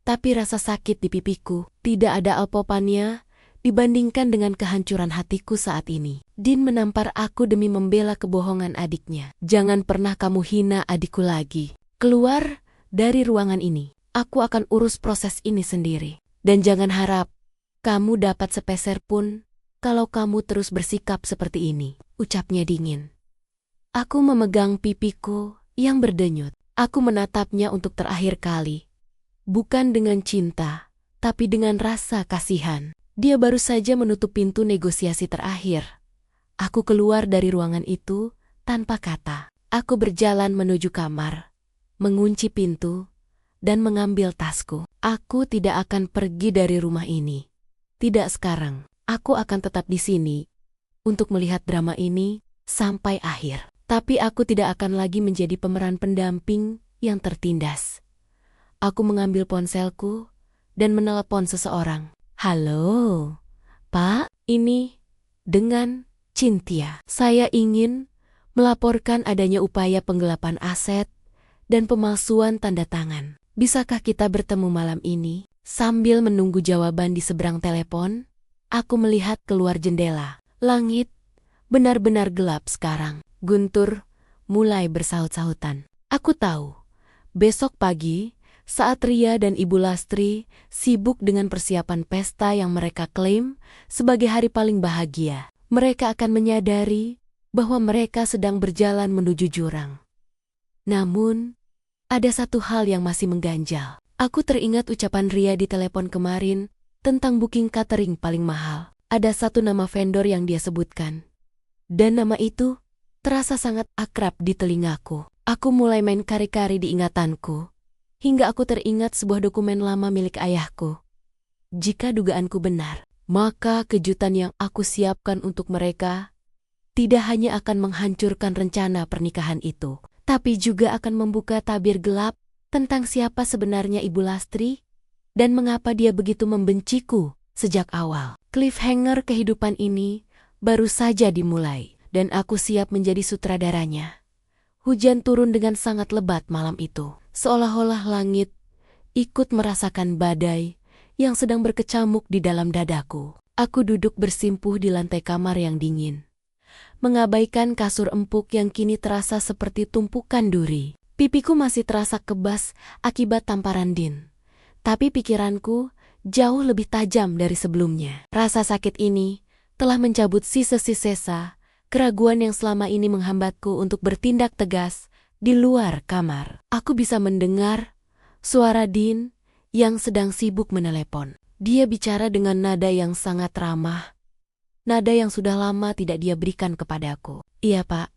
Tapi rasa sakit di pipiku tidak ada apa-apanya dibandingkan dengan kehancuran hatiku saat ini. Din menampar aku demi membela kebohongan adiknya. Jangan pernah kamu hina adikku lagi. Keluar dari ruangan ini. Aku akan urus proses ini sendiri. Dan jangan harap kamu dapat sepeser pun kalau kamu terus bersikap seperti ini, ucapnya dingin. Aku memegang pipiku yang berdenyut. Aku menatapnya untuk terakhir kali. Bukan dengan cinta, tapi dengan rasa kasihan. Dia baru saja menutup pintu negosiasi terakhir. Aku keluar dari ruangan itu tanpa kata. Aku berjalan menuju kamar, mengunci pintu, dan mengambil tasku. Aku tidak akan pergi dari rumah ini. Tidak sekarang. Aku akan tetap di sini untuk melihat drama ini sampai akhir. Tapi aku tidak akan lagi menjadi pemeran pendamping yang tertindas. Aku mengambil ponselku dan menelepon seseorang. Halo, Pak, ini dengan Cynthia. Saya ingin melaporkan adanya upaya penggelapan aset dan pemalsuan tanda tangan. Bisakah kita bertemu malam ini? Sambil menunggu jawaban di seberang telepon, aku melihat keluar jendela. Langit benar-benar gelap sekarang. Guntur mulai bersaut-sautan. Aku tahu, besok pagi saat Ria dan Ibu Lastri sibuk dengan persiapan pesta yang mereka klaim sebagai hari paling bahagia, mereka akan menyadari bahwa mereka sedang berjalan menuju jurang. Namun, ada satu hal yang masih mengganjal. Aku teringat ucapan Ria di telepon kemarin tentang booking catering paling mahal. Ada satu nama vendor yang dia sebutkan. Dan nama itu terasa sangat akrab di telingaku. Aku mulai main kari-kari di ingatanku, hingga aku teringat sebuah dokumen lama milik ayahku. Jika dugaanku benar, maka kejutan yang aku siapkan untuk mereka tidak hanya akan menghancurkan rencana pernikahan itu, tapi juga akan membuka tabir gelap tentang siapa sebenarnya Ibu Lastri dan mengapa dia begitu membenciku sejak awal. Cliffhanger kehidupan ini baru saja dimulai dan aku siap menjadi sutradaranya. Hujan turun dengan sangat lebat malam itu, seolah-olah langit ikut merasakan badai yang sedang berkecamuk di dalam dadaku. Aku duduk bersimpuh di lantai kamar yang dingin, mengabaikan kasur empuk yang kini terasa seperti tumpukan duri. Pipiku masih terasa kebas akibat tamparan Din, tapi pikiranku jauh lebih tajam dari sebelumnya. Rasa sakit ini telah mencabut sisa-sisa keraguan yang selama ini menghambatku untuk bertindak tegas di luar kamar. Aku bisa mendengar suara Din yang sedang sibuk menelepon. Dia bicara dengan nada yang sangat ramah, nada yang sudah lama tidak dia berikan kepadaku. Iya, Pak.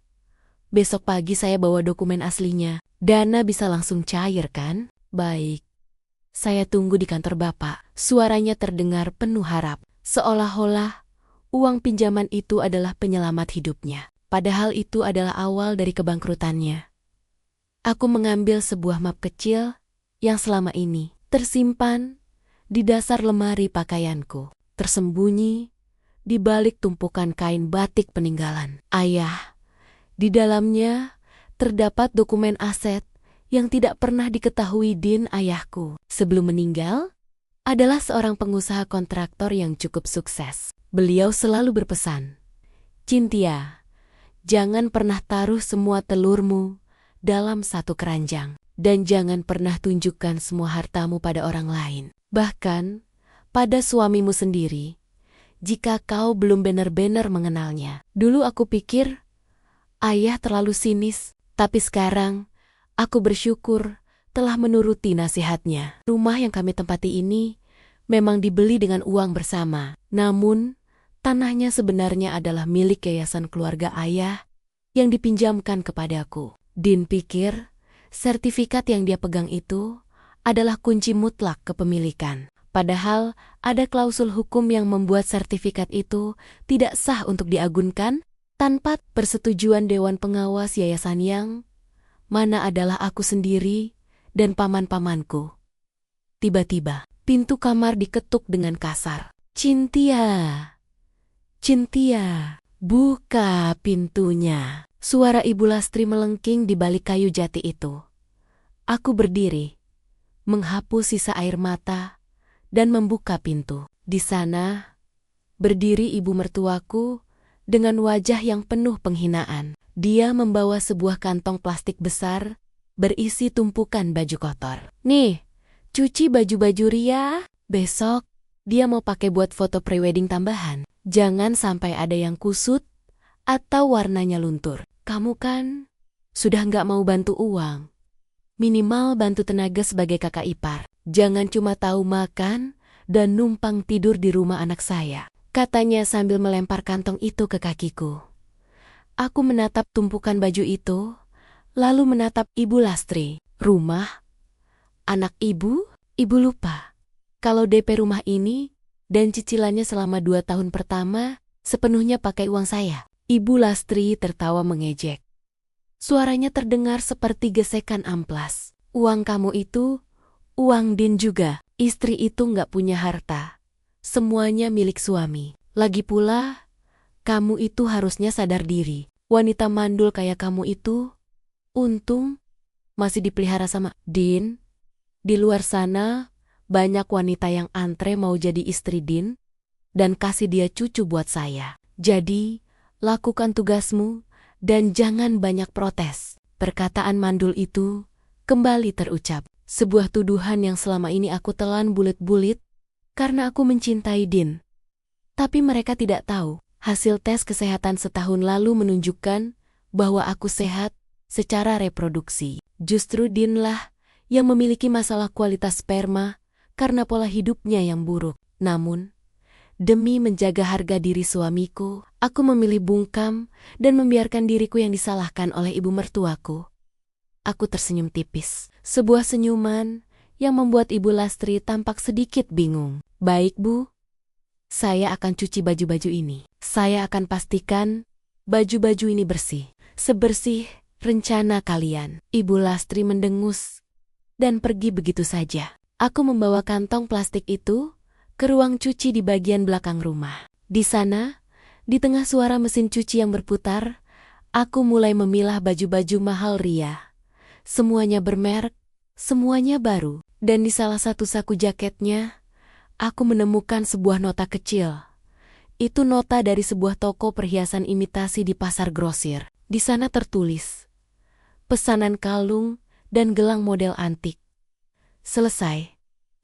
Besok pagi saya bawa dokumen aslinya. Dana bisa langsung cair, kan? Baik. Saya tunggu di kantor Bapak. Suaranya terdengar penuh harap, seolah-olah uang pinjaman itu adalah penyelamat hidupnya. Padahal itu adalah awal dari kebangkrutannya. Aku mengambil sebuah map kecil yang selama ini tersimpan di dasar lemari pakaianku, tersembunyi di balik tumpukan kain batik peninggalan ayah. Di dalamnya terdapat dokumen aset yang tidak pernah diketahui Din ayahku. Sebelum meninggal, adalah seorang pengusaha kontraktor yang cukup sukses. Beliau selalu berpesan, Cynthia, jangan pernah taruh semua telurmu dalam satu keranjang. Dan jangan pernah tunjukkan semua hartamu pada orang lain. Bahkan, pada suamimu sendiri, jika kau belum benar-benar mengenalnya. Dulu aku pikir, ayah terlalu sinis. Tapi sekarang, aku bersyukur telah menuruti nasihatnya. Rumah yang kami tempati ini memang dibeli dengan uang bersama. Namun, tanahnya sebenarnya adalah milik yayasan keluarga ayah yang dipinjamkan kepadaku. Din pikir, sertifikat yang dia pegang itu adalah kunci mutlak kepemilikan. Padahal, ada klausul hukum yang membuat sertifikat itu tidak sah untuk diagunkan tanpa persetujuan Dewan Pengawas Yayasan yang mana adalah aku sendiri dan paman-pamanku. Tiba-tiba, pintu kamar diketuk dengan kasar. Cynthia, Cynthia, buka pintunya. Suara Ibu Lastri melengking di balik kayu jati itu. Aku berdiri, menghapus sisa air mata, dan membuka pintu. Di sana, berdiri ibu mertuaku dengan wajah yang penuh penghinaan. Dia membawa sebuah kantong plastik besar berisi tumpukan baju kotor. Nih, cuci baju-baju Ria. Besok, dia mau pakai buat foto prewedding tambahan. Jangan sampai ada yang kusut atau warnanya luntur. Kamu kan sudah nggak mau bantu uang. Minimal bantu tenaga sebagai kakak ipar. Jangan cuma tahu makan dan numpang tidur di rumah anak saya, katanya sambil melempar kantong itu ke kakiku. Aku menatap tumpukan baju itu, lalu menatap Ibu Lastri. Rumah? Anak ibu? Ibu lupa kalau DP rumah ini dan cicilannya selama 2 tahun pertama sepenuhnya pakai uang saya. Ibu Lastri tertawa mengejek. Suaranya terdengar seperti gesekan amplas. Uang kamu itu, uang Din juga. Istri itu nggak punya harta. Semuanya milik suami. Lagi pula, kamu itu harusnya sadar diri. Wanita mandul kayak kamu itu, untung masih dipelihara sama Din. Di luar sana, banyak wanita yang antre mau jadi istri Din dan kasih dia cucu buat saya. Jadi, lakukan tugasmu dan jangan banyak protes. Perkataan mandul itu kembali terucap. Sebuah tuduhan yang selama ini aku telan bulit-bulit karena aku mencintai Din. Tapi mereka tidak tahu, hasil tes kesehatan setahun lalu menunjukkan bahwa aku sehat secara reproduksi. Justru Din lah yang memiliki masalah kualitas sperma karena pola hidupnya yang buruk. Namun, demi menjaga harga diri suamiku, aku memilih bungkam dan membiarkan diriku yang disalahkan oleh ibu mertuaku. Aku tersenyum tipis. Sebuah senyuman yang membuat Ibu Lastri tampak sedikit bingung. Baik, Bu. Saya akan cuci baju-baju ini. Saya akan pastikan baju-baju ini bersih. Sebersih rencana kalian. Ibu Lastri mendengus dan pergi begitu saja. Aku membawa kantong plastik itu ke ruang cuci di bagian belakang rumah. Di sana, di tengah suara mesin cuci yang berputar, aku mulai memilah baju-baju mahal Ria. Semuanya bermerek, semuanya baru. Dan di salah satu saku jaketnya, aku menemukan sebuah nota kecil. Itu nota dari sebuah toko perhiasan imitasi di pasar grosir. Di sana tertulis, pesanan kalung dan gelang model antik. Selesai.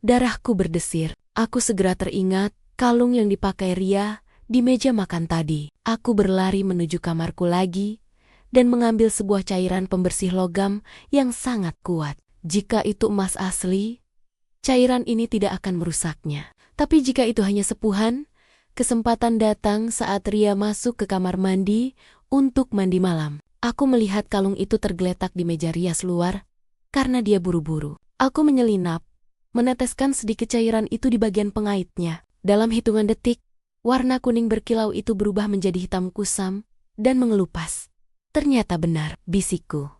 Darahku berdesir. Aku segera teringat kalung yang dipakai Ria di meja makan tadi. Aku berlari menuju kamarku lagi dan mengambil sebuah cairan pembersih logam yang sangat kuat. Jika itu emas asli, cairan ini tidak akan merusaknya. Tapi jika itu hanya sepuhan, kesempatan datang saat Ria masuk ke kamar mandi untuk mandi malam. Aku melihat kalung itu tergeletak di meja rias luar karena dia buru-buru. Aku menyelinap, meneteskan sedikit cairan itu di bagian pengaitnya. Dalam hitungan detik, warna kuning berkilau itu berubah menjadi hitam kusam dan mengelupas. Ternyata benar, bisikku.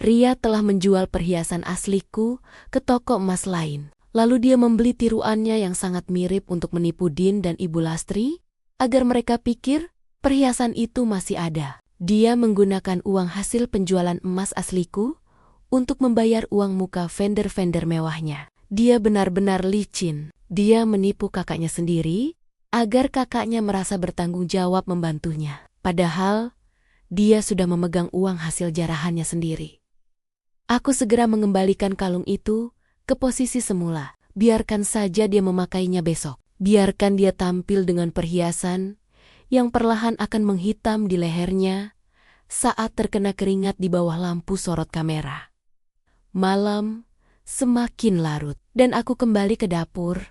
Ria telah menjual perhiasan asliku ke toko emas lain. Lalu dia membeli tiruannya yang sangat mirip untuk menipu Din dan Ibu Lastri, agar mereka pikir perhiasan itu masih ada. Dia menggunakan uang hasil penjualan emas asliku untuk membayar uang muka vendor-vendor mewahnya. Dia benar-benar licin. Dia menipu kakaknya sendiri agar kakaknya merasa bertanggung jawab membantunya. Padahal, dia sudah memegang uang hasil jarahannya sendiri. Aku segera mengembalikan kalung itu ke posisi semula. Biarkan saja dia memakainya besok. Biarkan dia tampil dengan perhiasan yang perlahan akan menghitam di lehernya saat terkena keringat di bawah lampu sorot kamera. Malam semakin larut, dan aku kembali ke dapur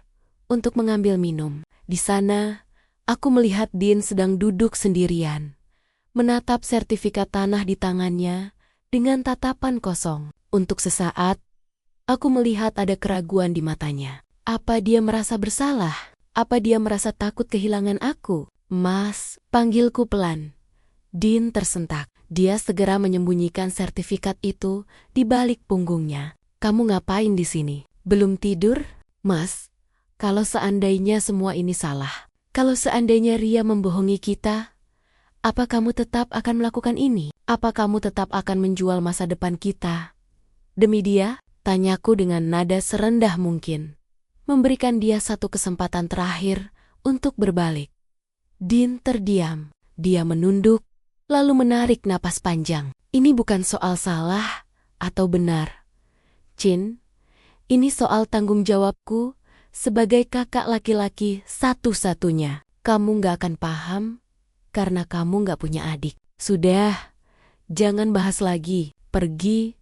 untuk mengambil minum. Di sana, aku melihat Din sedang duduk sendirian, menatap sertifikat tanah di tangannya dengan tatapan kosong. Untuk sesaat, aku melihat ada keraguan di matanya. Apa dia merasa bersalah? Apa dia merasa takut kehilangan aku? Mas, panggilku pelan. Din tersentak. Dia segera menyembunyikan sertifikat itu di balik punggungnya. Kamu ngapain di sini? Belum tidur? Mas, kalau seandainya semua ini salah, kalau seandainya Ria membohongi kita, apa kamu tetap akan melakukan ini? Apa kamu tetap akan menjual masa depan kita demi dia? Tanyaku dengan nada serendah mungkin, memberikan dia satu kesempatan terakhir untuk berbalik. Din terdiam. Dia menunduk, lalu menarik napas panjang. Ini bukan soal salah atau benar, Chin. Ini soal tanggung jawabku sebagai kakak laki-laki satu-satunya. Kamu gak akan paham karena kamu gak punya adik. Sudah, jangan bahas lagi. Pergi,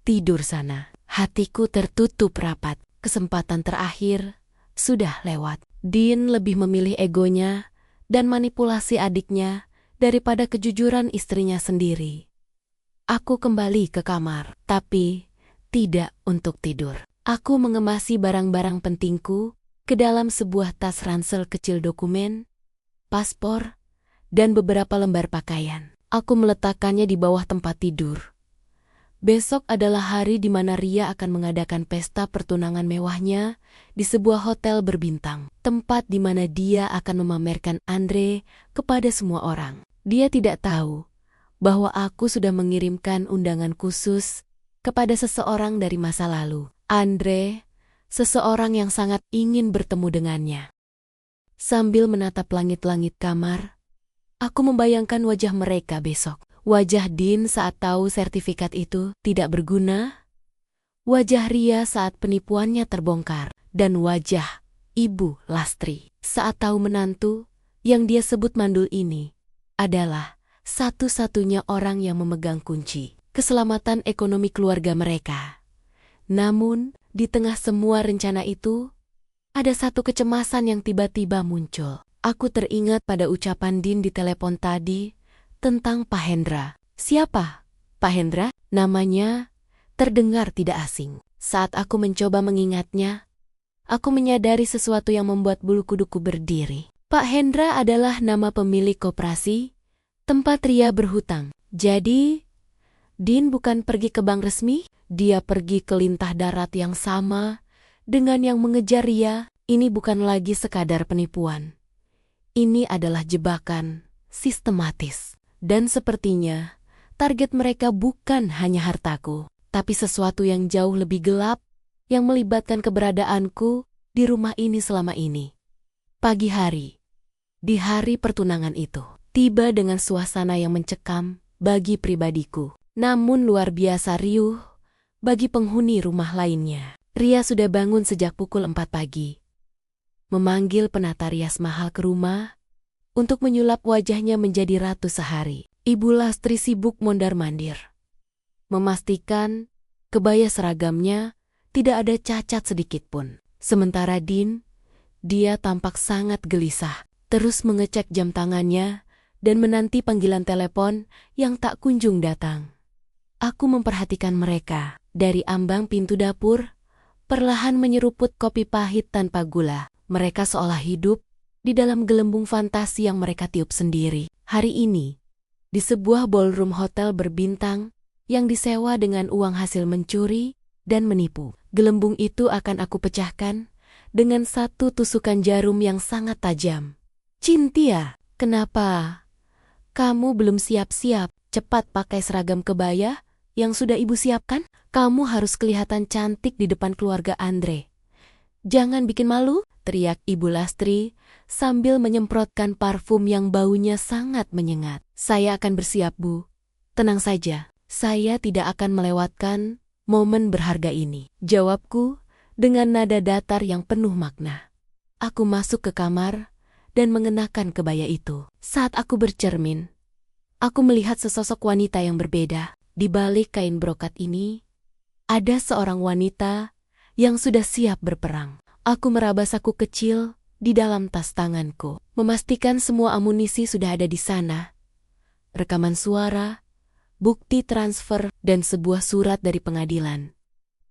tidur sana. Hatiku tertutup rapat. Kesempatan terakhir sudah lewat. Din lebih memilih egonya dan manipulasi adiknya daripada kejujuran istrinya sendiri. Aku kembali ke kamar, tapi tidak untuk tidur. Aku mengemasi barang-barang pentingku ke dalam sebuah tas ransel kecil, dokumen, paspor, dan beberapa lembar pakaian. Aku meletakkannya di bawah tempat tidur. Besok adalah hari di mana Ria akan mengadakan pesta pertunangan mewahnya di sebuah hotel berbintang, tempat di mana dia akan memamerkan Andre kepada semua orang. Dia tidak tahu bahwa aku sudah mengirimkan undangan khusus kepada seseorang dari masa lalu. Andre, seseorang yang sangat ingin bertemu dengannya. Sambil menatap langit-langit kamar, aku membayangkan wajah mereka besok. Wajah Din saat tahu sertifikat itu tidak berguna, wajah Ria saat penipuannya terbongkar, dan wajah Ibu Lastri saat tahu menantu yang dia sebut mandul ini adalah satu-satunya orang yang memegang kunci keselamatan ekonomi keluarga mereka. Namun, di tengah semua rencana itu, ada satu kecemasan yang tiba-tiba muncul. Aku teringat pada ucapan Din di telepon tadi tentang Pak Hendra. Siapa? Pak Hendra? Namanya terdengar tidak asing. Saat aku mencoba mengingatnya, aku menyadari sesuatu yang membuat bulu kuduku berdiri. Pak Hendra adalah nama pemilik koperasi tempat Ria berhutang. Jadi, Din bukan pergi ke bank resmi, dia pergi ke lintah darat yang sama dengan yang mengejar Ria. Ini bukan lagi sekadar penipuan. Ini adalah jebakan sistematis. Dan sepertinya, target mereka bukan hanya hartaku, tapi sesuatu yang jauh lebih gelap yang melibatkan keberadaanku di rumah ini selama ini. Pagi hari, di hari pertunangan itu, tiba dengan suasana yang mencekam bagi pribadiku, namun luar biasa riuh bagi penghuni rumah lainnya. Ria sudah bangun sejak pukul 4 pagi. Memanggil penata rias mahal ke rumah untuk menyulap wajahnya menjadi ratu sehari. Ibu Lastri sibuk mondar-mandir, memastikan kebaya seragamnya tidak ada cacat sedikit pun. Sementara Din, dia tampak sangat gelisah, terus mengecek jam tangannya dan menanti panggilan telepon yang tak kunjung datang. Aku memperhatikan mereka dari ambang pintu dapur, perlahan menyeruput kopi pahit tanpa gula. Mereka seolah hidup di dalam gelembung fantasi yang mereka tiup sendiri. Hari ini, di sebuah ballroom hotel berbintang yang disewa dengan uang hasil mencuri dan menipu, gelembung itu akan aku pecahkan dengan satu tusukan jarum yang sangat tajam. Cynthia, kenapa kamu belum siap-siap? Cepat pakai seragam kebaya yang sudah ibu siapkan. Kamu harus kelihatan cantik di depan keluarga Andre. Jangan bikin malu, teriak Ibu Lastri sambil menyemprotkan parfum yang baunya sangat menyengat. Saya akan bersiap, Bu. Tenang saja, saya tidak akan melewatkan momen berharga ini, jawabku dengan nada datar yang penuh makna. Aku masuk ke kamar dan mengenakan kebaya itu. Saat aku bercermin, aku melihat sesosok wanita yang berbeda. Di balik kain brokat ini, ada seorang wanita yang sudah siap berperang. Aku meraba saku kecil di dalam tas tanganku, memastikan semua amunisi sudah ada di sana. Rekaman suara, bukti transfer, dan sebuah surat dari pengadilan.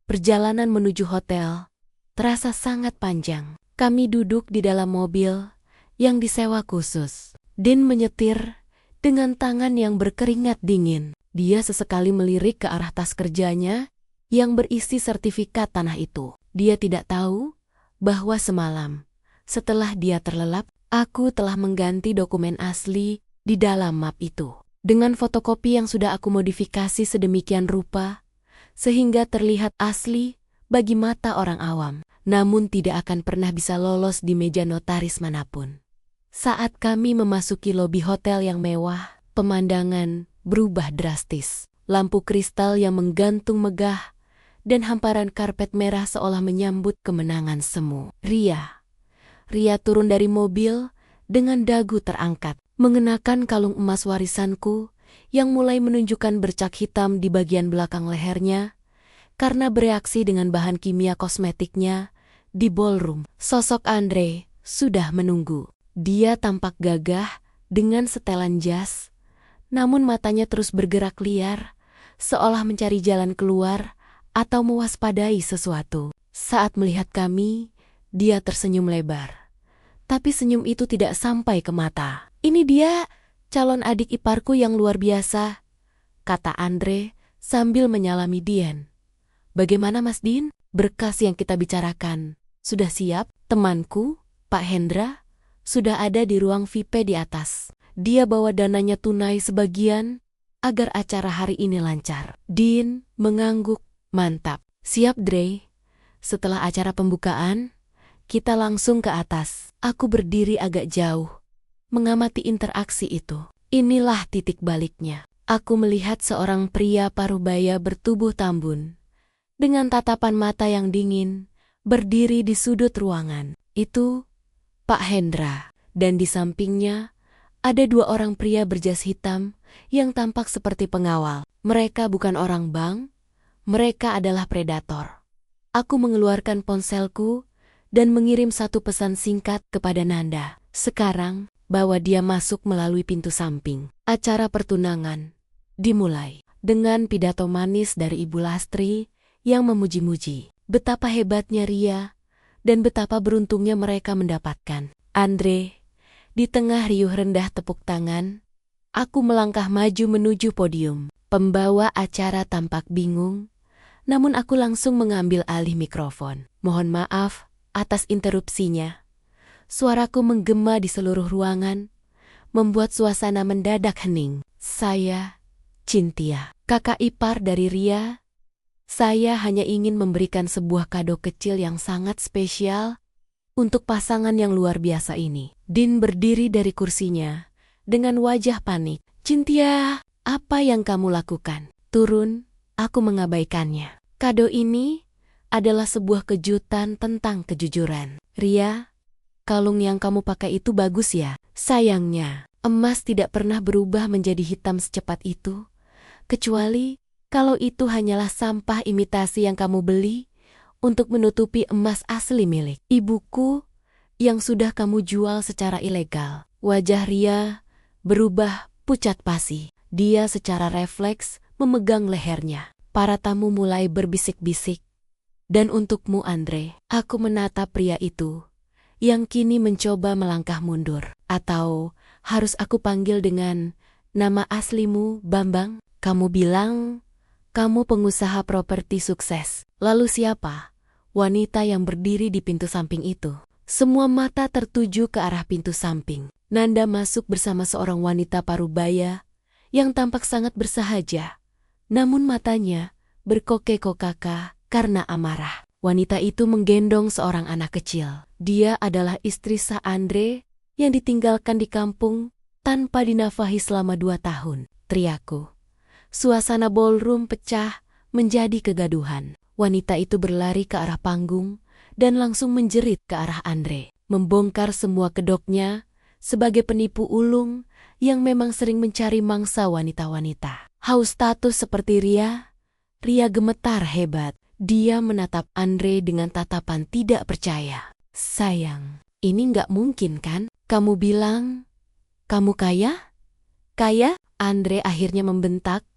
Perjalanan menuju hotel terasa sangat panjang. Kami duduk di dalam mobil yang disewa khusus. Din menyetir dengan tangan yang berkeringat dingin. Dia sesekali melirik ke arah tas kerjanya yang berisi sertifikat tanah itu. Dia tidak tahu bahwa semalam, setelah dia terlelap, aku telah mengganti dokumen asli di dalam map itu dengan fotokopi yang sudah aku modifikasi sedemikian rupa sehingga terlihat asli bagi mata orang awam, namun tidak akan pernah bisa lolos di meja notaris manapun. Saat kami memasuki lobi hotel yang mewah, pemandangan berubah drastis. Lampu kristal yang menggantung megah dan hamparan karpet merah seolah menyambut kemenangan semu. Ria turun dari mobil dengan dagu terangkat, mengenakan kalung emas warisanku yang mulai menunjukkan bercak hitam di bagian belakang lehernya karena bereaksi dengan bahan kimia kosmetiknya di ballroom. Sosok Andre sudah menunggu. Dia tampak gagah dengan setelan jas, namun matanya terus bergerak liar seolah mencari jalan keluar atau mewaspadai sesuatu. Saat melihat kami, dia tersenyum lebar. Tapi senyum itu tidak sampai ke mata. "Ini dia, calon adik iparku yang luar biasa," kata Andre sambil menyalami Dian. "Bagaimana Mas Din? Berkas yang kita bicarakan sudah siap?" "Temanku, Pak Hendra, sudah ada di ruang VIP di atas. Dia bawa dananya tunai sebagian agar acara hari ini lancar." Din mengangguk. "Mantap. Siap, Dre. Setelah acara pembukaan, kita langsung ke atas." Aku berdiri agak jauh, mengamati interaksi itu. Inilah titik baliknya. Aku melihat seorang pria parubaya bertubuh tambun, dengan tatapan mata yang dingin, berdiri di sudut ruangan. Itu Pak Hendra, dan di sampingnya ada dua orang pria berjas hitam yang tampak seperti pengawal. Mereka bukan orang bank, mereka adalah predator. Aku mengeluarkan ponselku dan mengirim satu pesan singkat kepada Nanda. "Sekarang, bawa dia masuk melalui pintu samping." Acara pertunangan dimulai dengan pidato manis dari Ibu Lastri yang memuji-muji betapa hebatnya Ria dan betapa beruntungnya mereka mendapatkan Andre. Di tengah riuh rendah tepuk tangan, aku melangkah maju menuju podium. Pembawa acara tampak bingung, namun aku langsung mengambil alih mikrofon. "Mohon maaf atas interupsinya." Suaraku menggema di seluruh ruangan, membuat suasana mendadak hening. "Saya, Cynthia, kakak ipar dari Ria. Saya hanya ingin memberikan sebuah kado kecil yang sangat spesial untuk pasangan yang luar biasa ini." Din berdiri dari kursinya dengan wajah panik. "Cynthia, apa yang kamu lakukan?" "Turun," aku mengabaikannya. "Kado ini adalah sebuah kejutan tentang kejujuran." "Ria, kalung yang kamu pakai itu bagus ya. Sayangnya, emas tidak pernah berubah menjadi hitam secepat itu. Kecuali kalau itu hanyalah sampah imitasi yang kamu beli untuk menutupi emas asli milik ibuku yang sudah kamu jual secara ilegal." Wajah Ria berubah pucat pasi. Dia secara refleks memegang lehernya. Para tamu mulai berbisik-bisik. "Dan untukmu, Andre." Aku menatap pria itu yang kini mencoba melangkah mundur. "Atau harus aku panggil dengan nama aslimu, Bambang? Kamu bilang kamu pengusaha properti sukses. Lalu siapa wanita yang berdiri di pintu samping itu?" Semua mata tertuju ke arah pintu samping. Nanda masuk bersama seorang wanita parubaya yang tampak sangat bersahaja, namun matanya berkokek-kokaka karena amarah. Wanita itu menggendong seorang anak kecil. Dia adalah istri sah Andre yang ditinggalkan di kampung tanpa dinafkahi selama 2 tahun. Teriakku. Suasana ballroom pecah menjadi kegaduhan. Wanita itu berlari ke arah panggung dan langsung menjerit ke arah Andre, membongkar semua kedoknya sebagai penipu ulung yang memang sering mencari mangsa wanita-wanita. Haus status seperti Ria gemetar hebat. Dia menatap Andre dengan tatapan tidak percaya. "Sayang, ini nggak mungkin kan? Kamu bilang kamu kaya?" "Kaya?" Andre akhirnya membentak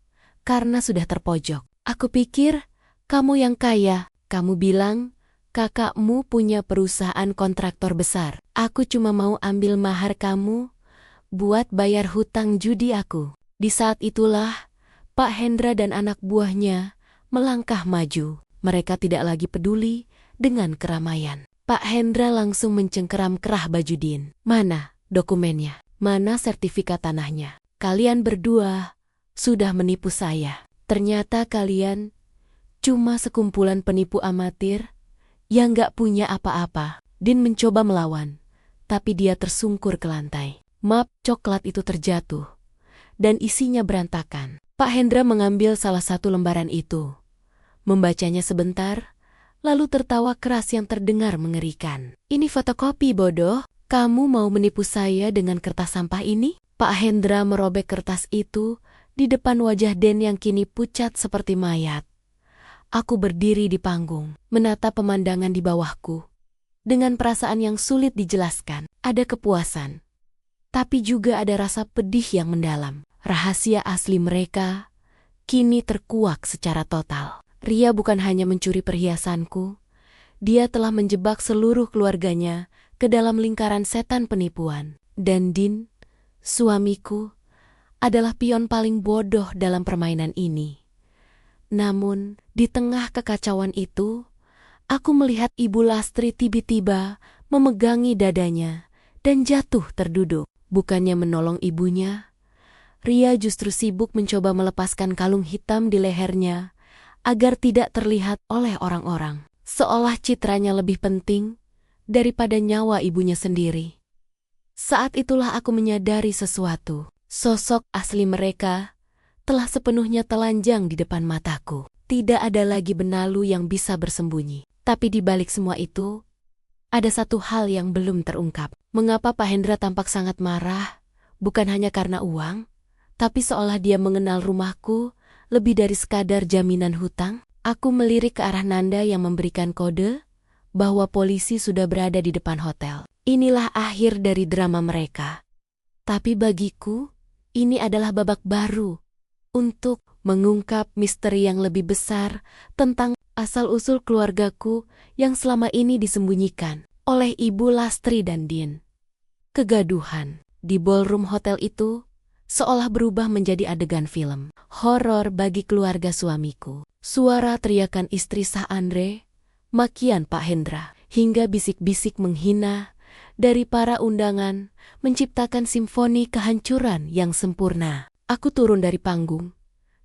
karena sudah terpojok. "Aku pikir kamu yang kaya. Kamu bilang kakakmu punya perusahaan kontraktor besar. Aku cuma mau ambil mahar kamu buat bayar hutang judi aku." Di saat itulah Pak Hendra dan anak buahnya melangkah maju. Mereka tidak lagi peduli dengan keramaian. Pak Hendra langsung mencengkeram kerah baju Din. "Mana dokumennya? Mana sertifikat tanahnya? Kalian berdua sudah menipu saya. Ternyata kalian cuma sekumpulan penipu amatir yang gak punya apa-apa." Din mencoba melawan, tapi dia tersungkur ke lantai. Map coklat itu terjatuh, dan isinya berantakan. Pak Hendra mengambil salah satu lembaran itu, membacanya sebentar, lalu tertawa keras yang terdengar mengerikan. "Ini fotokopi, bodoh. Kamu mau menipu saya dengan kertas sampah ini?" Pak Hendra merobek kertas itu di depan wajah Den yang kini pucat seperti mayat. Aku berdiri di panggung, menatap pemandangan di bawahku. Dengan perasaan yang sulit dijelaskan, ada kepuasan. Tapi juga ada rasa pedih yang mendalam. Rahasia asli mereka kini terkuak secara total. Ria bukan hanya mencuri perhiasanku, dia telah menjebak seluruh keluarganya ke dalam lingkaran setan penipuan. Dan Din, suamiku, adalah pion paling bodoh dalam permainan ini. Namun, di tengah kekacauan itu, aku melihat Ibu Lastri tiba-tiba memegangi dadanya dan jatuh terduduk. Bukannya menolong ibunya, Ria justru sibuk mencoba melepaskan kalung hitam di lehernya agar tidak terlihat oleh orang-orang. Seolah citranya lebih penting daripada nyawa ibunya sendiri. Saat itulah aku menyadari sesuatu. Sosok asli mereka telah sepenuhnya telanjang di depan mataku. Tidak ada lagi benalu yang bisa bersembunyi. Tapi di balik semua itu, ada satu hal yang belum terungkap. Mengapa Pak Hendra tampak sangat marah? Bukan hanya karena uang, tapi seolah dia mengenal rumahku lebih dari sekadar jaminan hutang. Aku melirik ke arah Nanda yang memberikan kode bahwa polisi sudah berada di depan hotel. Inilah akhir dari drama mereka. Tapi bagiku, ini adalah babak baru untuk mengungkap misteri yang lebih besar tentang asal-usul keluargaku yang selama ini disembunyikan oleh Ibu Lastri dan Din. Kegaduhan di ballroom hotel itu seolah berubah menjadi adegan film horor bagi keluarga suamiku. Suara teriakan istri sah Andre, makian Pak Hendra, hingga bisik-bisik menghina dari para undangan menciptakan simfoni kehancuran yang sempurna. Aku turun dari panggung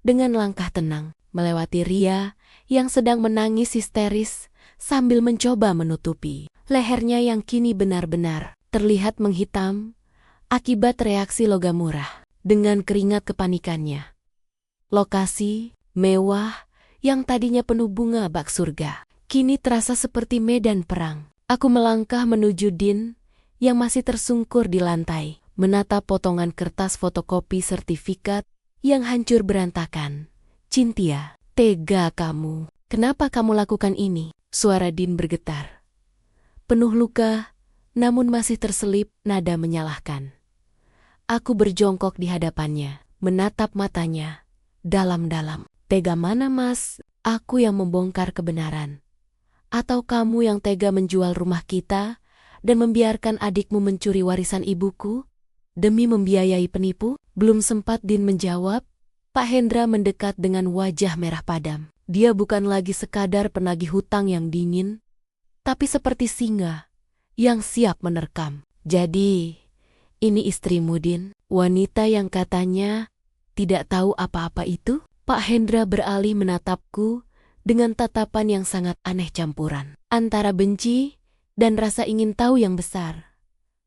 dengan langkah tenang, melewati Ria yang sedang menangis histeris sambil mencoba menutupi lehernya yang kini benar-benar terlihat menghitam akibat reaksi logam murah. Dengan keringat kepanikannya, lokasi mewah yang tadinya penuh bunga bak surga kini terasa seperti medan perang. Aku melangkah menuju Din yang masih tersungkur di lantai, menatap potongan kertas fotokopi sertifikat yang hancur berantakan. Cynthia, tega kamu. Kenapa kamu lakukan ini? Suara Din bergetar. Penuh luka, namun masih terselip nada menyalahkan. Aku berjongkok di hadapannya, menatap matanya dalam-dalam. Tega mana, Mas? Aku yang membongkar kebenaran. Atau kamu yang tega menjual rumah kita dan membiarkan adikmu mencuri warisan ibuku demi membiayai penipu? Belum sempat Din menjawab, Pak Hendra mendekat dengan wajah merah padam. Dia bukan lagi sekadar penagih hutang yang dingin, tapi seperti singa yang siap menerkam. Jadi, ini istrimu, Din, wanita yang katanya tidak tahu apa-apa itu? Pak Hendra beralih menatapku dengan tatapan yang sangat aneh campuran antara benci dan rasa ingin tahu yang besar.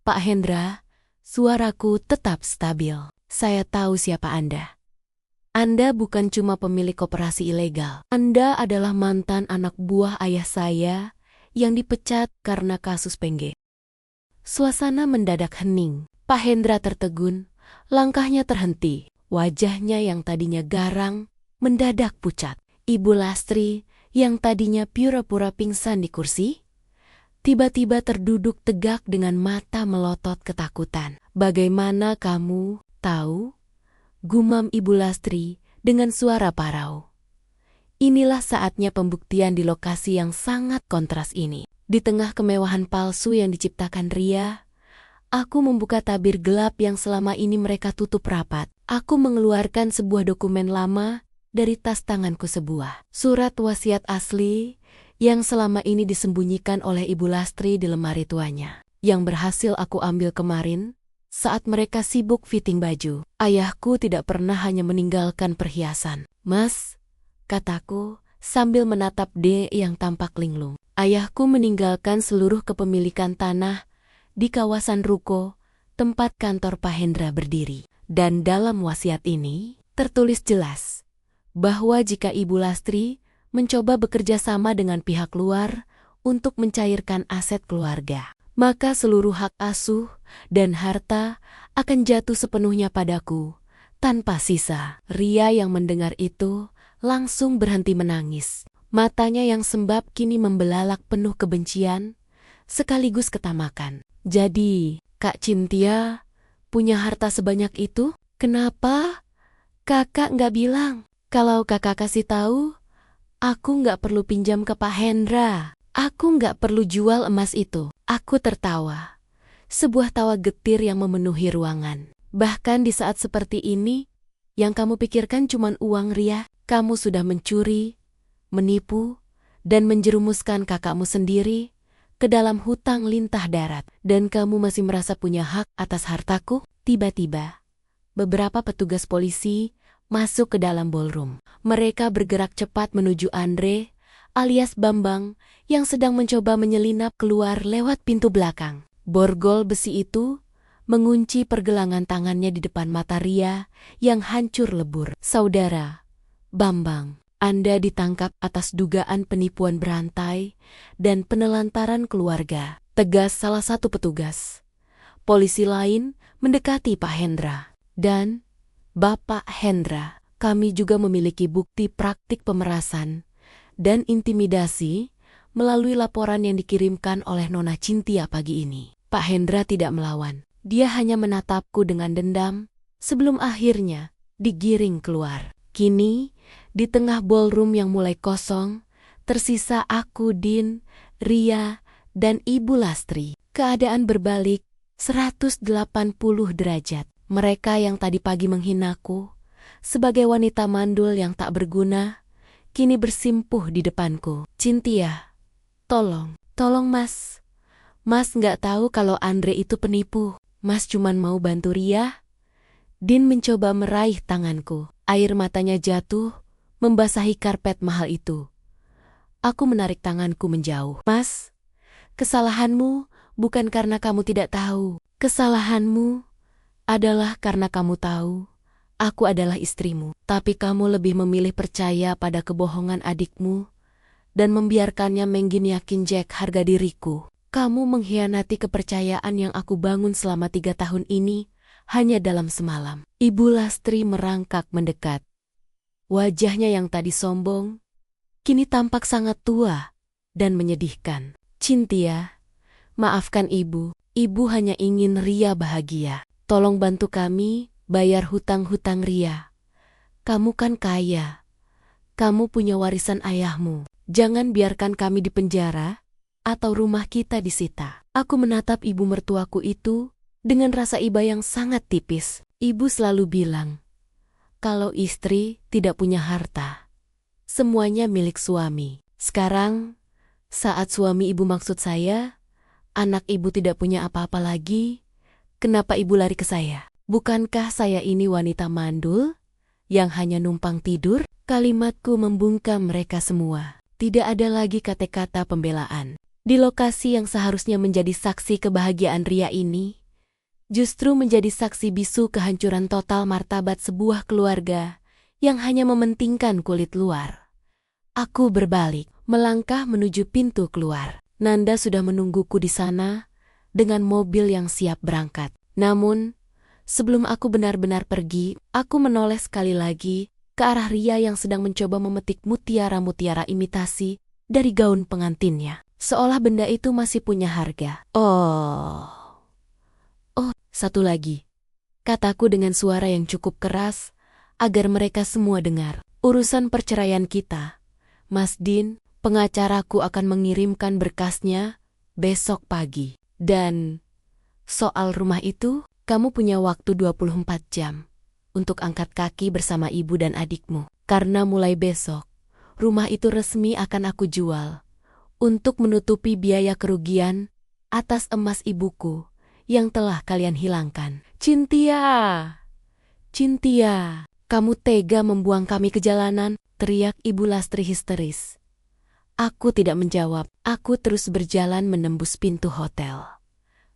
Pak Hendra, suaraku tetap stabil. Saya tahu siapa Anda. Anda bukan cuma pemilik koperasi ilegal. Anda adalah mantan anak buah ayah saya yang dipecat karena kasus Pengge. Suasana mendadak hening. Pak Hendra tertegun, langkahnya terhenti. Wajahnya yang tadinya garang mendadak pucat. Ibu Lastri yang tadinya pura-pura pingsan di kursi, tiba-tiba terduduk tegak dengan mata melotot ketakutan. Bagaimana kamu tahu? Gumam Ibu Lastri dengan suara parau. Inilah saatnya pembuktian di lokasi yang sangat kontras ini. Di tengah kemewahan palsu yang diciptakan Ria, aku membuka tabir gelap yang selama ini mereka tutup rapat. Aku mengeluarkan sebuah dokumen lama dari tas tanganku, sebuah surat wasiat asli yang selama ini disembunyikan oleh Ibu Lastri di lemari tuanya, yang berhasil aku ambil kemarin saat mereka sibuk fitting baju. Ayahku tidak pernah hanya meninggalkan perhiasan. Mas, kataku sambil menatap D yang tampak linglung. Ayahku meninggalkan seluruh kepemilikan tanah di kawasan Ruko, tempat kantor Pak Hendra berdiri. Dan dalam wasiat ini tertulis jelas bahwa jika Ibu Lastri mencoba bekerja sama dengan pihak luar untuk mencairkan aset keluarga, maka seluruh hak asuh dan harta akan jatuh sepenuhnya padaku, tanpa sisa. Ria yang mendengar itu langsung berhenti menangis. Matanya yang sembab kini membelalak penuh kebencian, sekaligus ketamakan. Jadi, Kak Cynthia punya harta sebanyak itu? Kenapa kakak nggak bilang? Kalau kakak kasih tahu, aku nggak perlu pinjam ke Pak Hendra. Aku nggak perlu jual emas itu. Aku tertawa. Sebuah tawa getir yang memenuhi ruangan. Bahkan di saat seperti ini, yang kamu pikirkan cuma uang, Ria. Kamu sudah mencuri, menipu, dan menjerumuskan kakakmu sendiri ke dalam hutang lintah darat. Dan kamu masih merasa punya hak atas hartaku? Tiba-tiba, beberapa petugas polisi masuk ke dalam ballroom. Mereka bergerak cepat menuju Andre, alias Bambang, yang sedang mencoba menyelinap keluar lewat pintu belakang. Borgol besi itu mengunci pergelangan tangannya di depan mata Ria yang hancur lebur. Saudara Bambang, Anda ditangkap atas dugaan penipuan berantai dan penelantaran keluarga, tegas salah satu petugas. Polisi lain mendekati Pak Hendra. Dan, Bapak Hendra, kami juga memiliki bukti praktik pemerasan dan intimidasi melalui laporan yang dikirimkan oleh Nona Cynthia pagi ini. Pak Hendra tidak melawan. Dia hanya menatapku dengan dendam sebelum akhirnya digiring keluar. Kini, di tengah ballroom yang mulai kosong, tersisa aku, Din, Ria, dan Ibu Lastri. Keadaan berbalik 180 derajat. Mereka yang tadi pagi menghinaku sebagai wanita mandul yang tak berguna, kini bersimpuh di depanku. Cynthia, tolong Mas. Mas nggak tahu kalau Andre itu penipu. Mas cuman mau bantu Ria. Din mencoba meraih tanganku. Air matanya jatuh, membasahi karpet mahal itu. Aku menarik tanganku menjauh. Mas, kesalahanmu bukan karena kamu tidak tahu. Kesalahanmu adalah karena kamu tahu aku adalah istrimu. Tapi kamu lebih memilih percaya pada kebohongan adikmu dan membiarkannya mengginiakin Jack harga diriku. Kamu mengkhianati kepercayaan yang aku bangun selama 3 tahun ini hanya dalam semalam. Ibu Lastri merangkak mendekat. Wajahnya yang tadi sombong, kini tampak sangat tua dan menyedihkan. Cynthia, maafkan ibu. Ibu hanya ingin Ria bahagia. Tolong bantu kami bayar hutang-hutang Ria. Kamu kan kaya. Kamu punya warisan ayahmu. Jangan biarkan kami dipenjara atau rumah kita disita. Aku menatap ibu mertuaku itu dengan rasa iba yang sangat tipis. Ibu selalu bilang, kalau istri tidak punya harta, semuanya milik suami. Sekarang, saat suami ibu maksud saya, anak ibu tidak punya apa-apa lagi, kenapa ibu lari ke saya? Bukankah saya ini wanita mandul yang hanya numpang tidur? Kalimatku membungkam mereka semua. Tidak ada lagi kata-kata pembelaan. Di lokasi yang seharusnya menjadi saksi kebahagiaan Ria ini, justru menjadi saksi bisu kehancuran total martabat sebuah keluarga yang hanya mementingkan kulit luar. Aku berbalik, melangkah menuju pintu keluar. Nanda sudah menungguku di sana dengan mobil yang siap berangkat. Namun, sebelum aku benar-benar pergi, aku menoleh sekali lagi ke arah Ria yang sedang mencoba memetik mutiara-mutiara imitasi dari gaun pengantinnya. Seolah benda itu masih punya harga. Oh, satu lagi, kataku dengan suara yang cukup keras agar mereka semua dengar. Urusan perceraian kita, Mas Din, pengacaraku akan mengirimkan berkasnya besok pagi. Dan soal rumah itu, kamu punya waktu 24 jam untuk angkat kaki bersama ibu dan adikmu. Karena mulai besok, rumah itu resmi akan aku jual untuk menutupi biaya kerugian atas emas ibuku yang telah kalian hilangkan. Cynthia, kamu tega membuang kami ke jalanan, teriak Ibu Lastri histeris. Aku tidak menjawab. Aku terus berjalan menembus pintu hotel,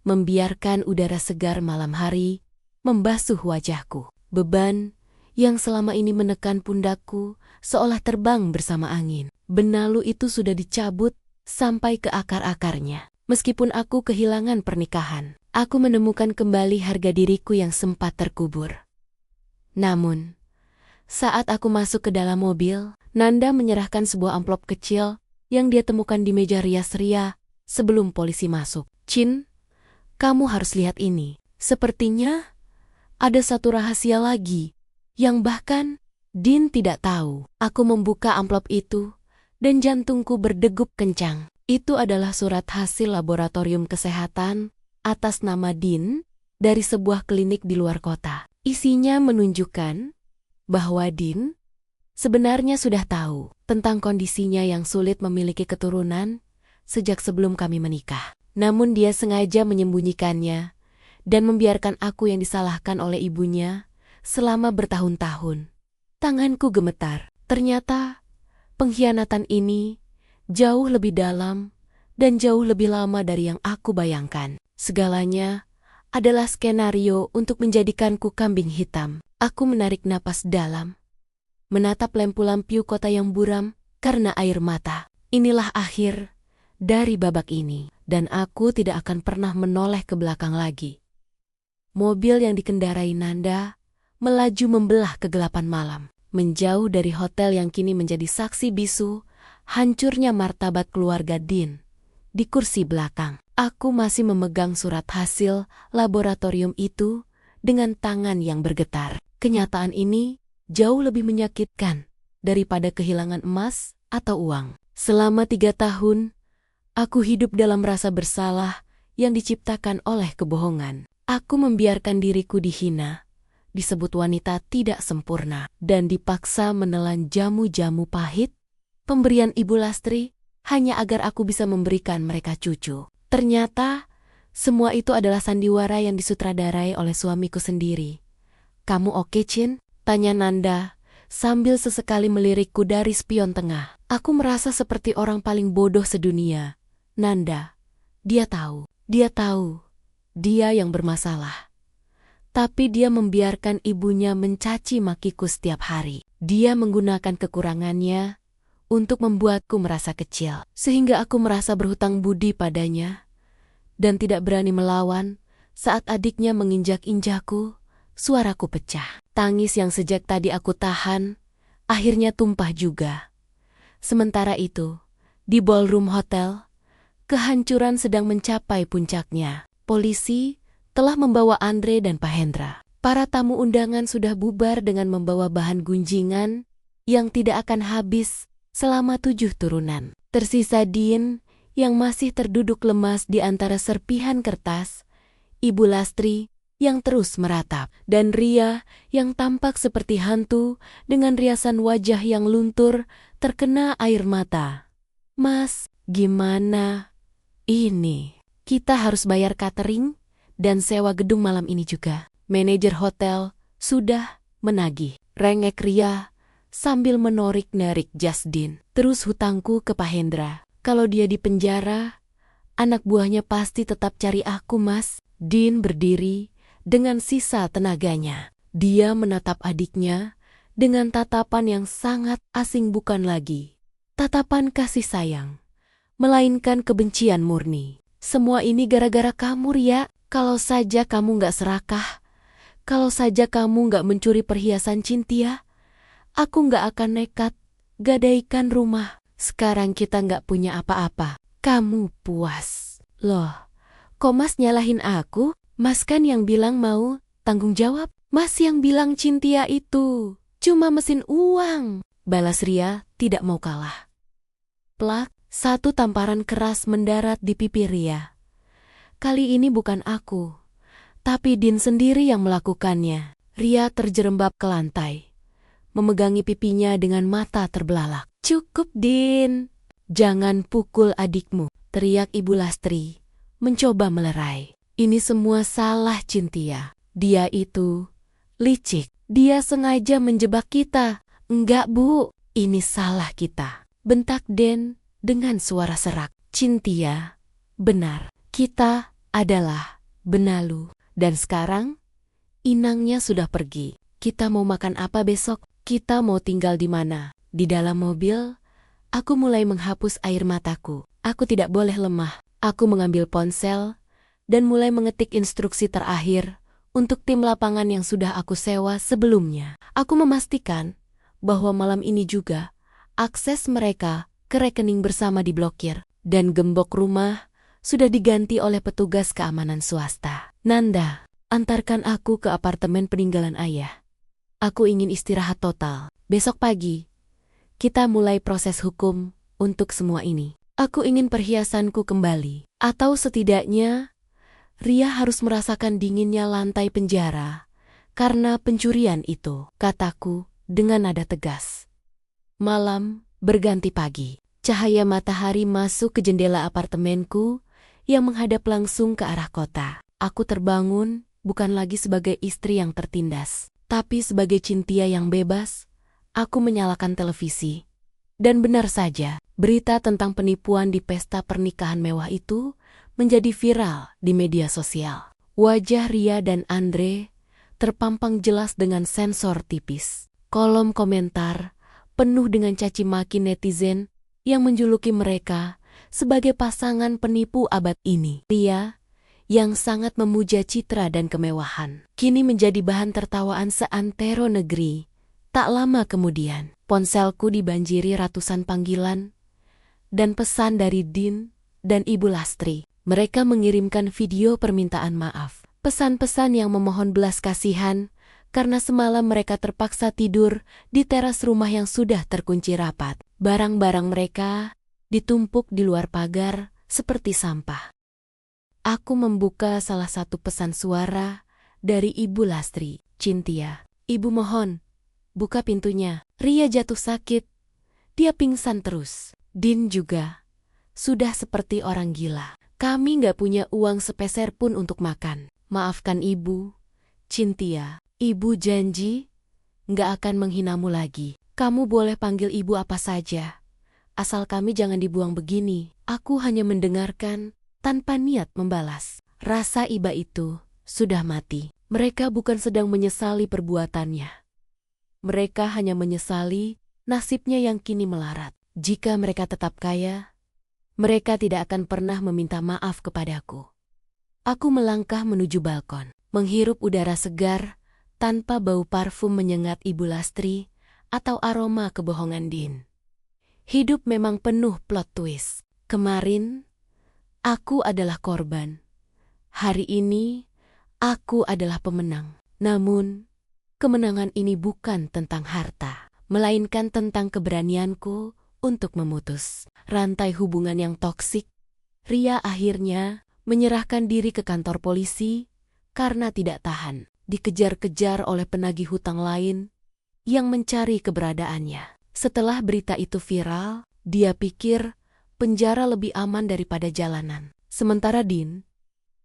membiarkan udara segar malam hari membasuh wajahku. Beban yang selama ini menekan pundakku seolah terbang bersama angin. Benalu itu sudah dicabut sampai ke akar-akarnya. Meskipun aku kehilangan pernikahan, aku menemukan kembali harga diriku yang sempat terkubur. Namun, saat aku masuk ke dalam mobil, Nanda menyerahkan sebuah amplop kecil yang dia temukan di meja rias Ria sebelum polisi masuk. Cin, kamu harus lihat ini. Sepertinya ada satu rahasia lagi yang bahkan Din tidak tahu. Aku membuka amplop itu, dan jantungku berdegup kencang. Itu adalah surat hasil laboratorium kesehatan atas nama Din dari sebuah klinik di luar kota. Isinya menunjukkan bahwa Din sebenarnya sudah tahu tentang kondisinya yang sulit memiliki keturunan sejak sebelum kami menikah. Namun dia sengaja menyembunyikannya dan membiarkan aku yang disalahkan oleh ibunya selama bertahun-tahun. Tanganku gemetar. Ternyata pengkhianatan ini jauh lebih dalam dan jauh lebih lama dari yang aku bayangkan. Segalanya adalah skenario untuk menjadikanku kambing hitam. Aku menarik napas dalam, menatap lampu-lampu kota yang buram karena air mata. Inilah akhir dari babak ini, dan aku tidak akan pernah menoleh ke belakang lagi. Mobil yang dikendarai Nanda melaju membelah kegelapan malam, menjauh dari hotel yang kini menjadi saksi bisu hancurnya martabat keluarga Din. Di kursi belakang, aku masih memegang surat hasil laboratorium itu dengan tangan yang bergetar. Kenyataan ini jauh lebih menyakitkan daripada kehilangan emas atau uang. Selama 3 tahun, aku hidup dalam rasa bersalah yang diciptakan oleh kebohongan. Aku membiarkan diriku dihina, disebut wanita tidak sempurna, dan dipaksa menelan jamu-jamu pahit pemberian Ibu Lastri hanya agar aku bisa memberikan mereka cucu. Ternyata, semua itu adalah sandiwara yang disutradarai oleh suamiku sendiri. "Kamu oke, Chin?" tanya Nanda, sambil sesekali melirikku dari spion tengah. Aku merasa seperti orang paling bodoh sedunia. Nanda, dia tahu, dia yang bermasalah. Tapi dia membiarkan ibunya mencaci makiku setiap hari. Dia menggunakan kekurangannya untuk membuatku merasa kecil, sehingga aku merasa berhutang budi padanya dan tidak berani melawan saat adiknya menginjak-injakku. Suaraku pecah. Tangis yang sejak tadi aku tahan akhirnya tumpah juga. Sementara itu, di ballroom hotel, kehancuran sedang mencapai puncaknya. Polisi telah membawa Andre dan Pak Hendra. Para tamu undangan sudah bubar dengan membawa bahan gunjingan yang tidak akan habis selama 7 turunan. Tersisa Din yang masih terduduk lemas di antara serpihan kertas, Ibu Lastri yang terus meratap, dan Ria yang tampak seperti hantu dengan riasan wajah yang luntur terkena air mata. "Mas, gimana ini? Kita harus bayar catering dan sewa gedung malam ini juga. Manajer hotel sudah menagih," rengek Ria sambil menarik-narik jas Din. "Terus hutangku ke Pak Hendra. Kalau dia di penjara, anak buahnya pasti tetap cari aku, Mas." Din berdiri dengan sisa tenaganya. Dia menatap adiknya dengan tatapan yang sangat asing, bukan lagi tatapan kasih sayang, melainkan kebencian murni. "Semua ini gara-gara kamu, Ria. Kalau saja kamu gak serakah, kalau saja kamu gak mencuri perhiasan Cynthia, aku gak akan nekat gadaikan rumah. Sekarang kita gak punya apa-apa. Kamu puas." "Loh, kok Mas nyalahin aku? Mas kan yang bilang mau tanggung jawab. Mas yang bilang Cynthia itu cuma mesin uang," balas Ria tidak mau kalah. Plak, satu tamparan keras mendarat di pipi Ria. Kali ini bukan aku, tapi Din sendiri yang melakukannya. Ria terjerembab ke lantai, memegangi pipinya dengan mata terbelalak. "Cukup, Din. Jangan pukul adikmu," teriak Ibu Lastri, mencoba melerai. "Ini semua salah Cynthia. Dia itu licik. Dia sengaja menjebak kita." "Enggak, Bu. Ini salah kita," bentak Den dengan suara serak. "Cynthia, benar. Kita adalah benalu. Dan sekarang, inangnya sudah pergi. Kita mau makan apa besok? Kita mau tinggal di mana?" Di dalam mobil, aku mulai menghapus air mataku. Aku tidak boleh lemah. Aku mengambil ponsel dan mulai mengetik instruksi terakhir untuk tim lapangan yang sudah aku sewa sebelumnya. Aku memastikan bahwa malam ini juga akses mereka ke rekening bersama diblokir, dan gembok rumah sudah diganti oleh petugas keamanan swasta. "Nanda, antarkan aku ke apartemen peninggalan ayah. Aku ingin istirahat total." Besok pagi, kita mulai proses hukum untuk semua ini. Aku ingin perhiasanku kembali. Atau setidaknya, Ria harus merasakan dinginnya lantai penjara karena pencurian itu, kataku dengan nada tegas. Malam berganti pagi. Cahaya matahari masuk ke jendela apartemenku yang menghadap langsung ke arah kota. Aku terbangun bukan lagi sebagai istri yang tertindas, tapi sebagai Cynthia yang bebas. Aku menyalakan televisi. Dan benar saja, berita tentang penipuan di pesta pernikahan mewah itu menjadi viral di media sosial. Wajah Ria dan Andre terpampang jelas dengan sensor tipis. Kolom komentar penuh dengan caci maki netizen yang menjuluki mereka sebagai pasangan penipu abad ini. Ria, yang sangat memuja citra dan kemewahan, kini menjadi bahan tertawaan seantero negeri. Tak lama kemudian, ponselku dibanjiri ratusan panggilan dan pesan dari Din dan Ibu Lastri. Mereka mengirimkan video permintaan maaf, pesan-pesan yang memohon belas kasihan karena semalam mereka terpaksa tidur di teras rumah yang sudah terkunci rapat. Barang-barang mereka ditumpuk di luar pagar seperti sampah. Aku membuka salah satu pesan suara dari Ibu Lastri. Cynthia, Ibu mohon, buka pintunya. Ria jatuh sakit. Dia pingsan terus. Din juga. Sudah seperti orang gila. Kami nggak punya uang sepeser pun untuk makan. Maafkan Ibu. Cynthia, Ibu janji nggak akan menghinamu lagi. Kamu boleh panggil Ibu apa saja. Asal kami jangan dibuang begini. Aku hanya mendengarkan tanpa niat membalas. Rasa iba itu sudah mati. Mereka bukan sedang menyesali perbuatannya. Mereka hanya menyesali nasibnya yang kini melarat. Jika mereka tetap kaya, mereka tidak akan pernah meminta maaf kepadaku. Aku melangkah menuju balkon, menghirup udara segar tanpa bau parfum menyengat Ibu Lastri atau aroma kebohongan Din. Hidup memang penuh plot twist. Kemarin, aku adalah korban. Hari ini, aku adalah pemenang. Namun, kemenangan ini bukan tentang harta, melainkan tentang keberanianku untuk memutus rantai hubungan yang toksik. Ria akhirnya menyerahkan diri ke kantor polisi karena tidak tahan dikejar-kejar oleh penagih hutang lain yang mencari keberadaannya. Setelah berita itu viral, dia pikir penjara lebih aman daripada jalanan. Sementara Din,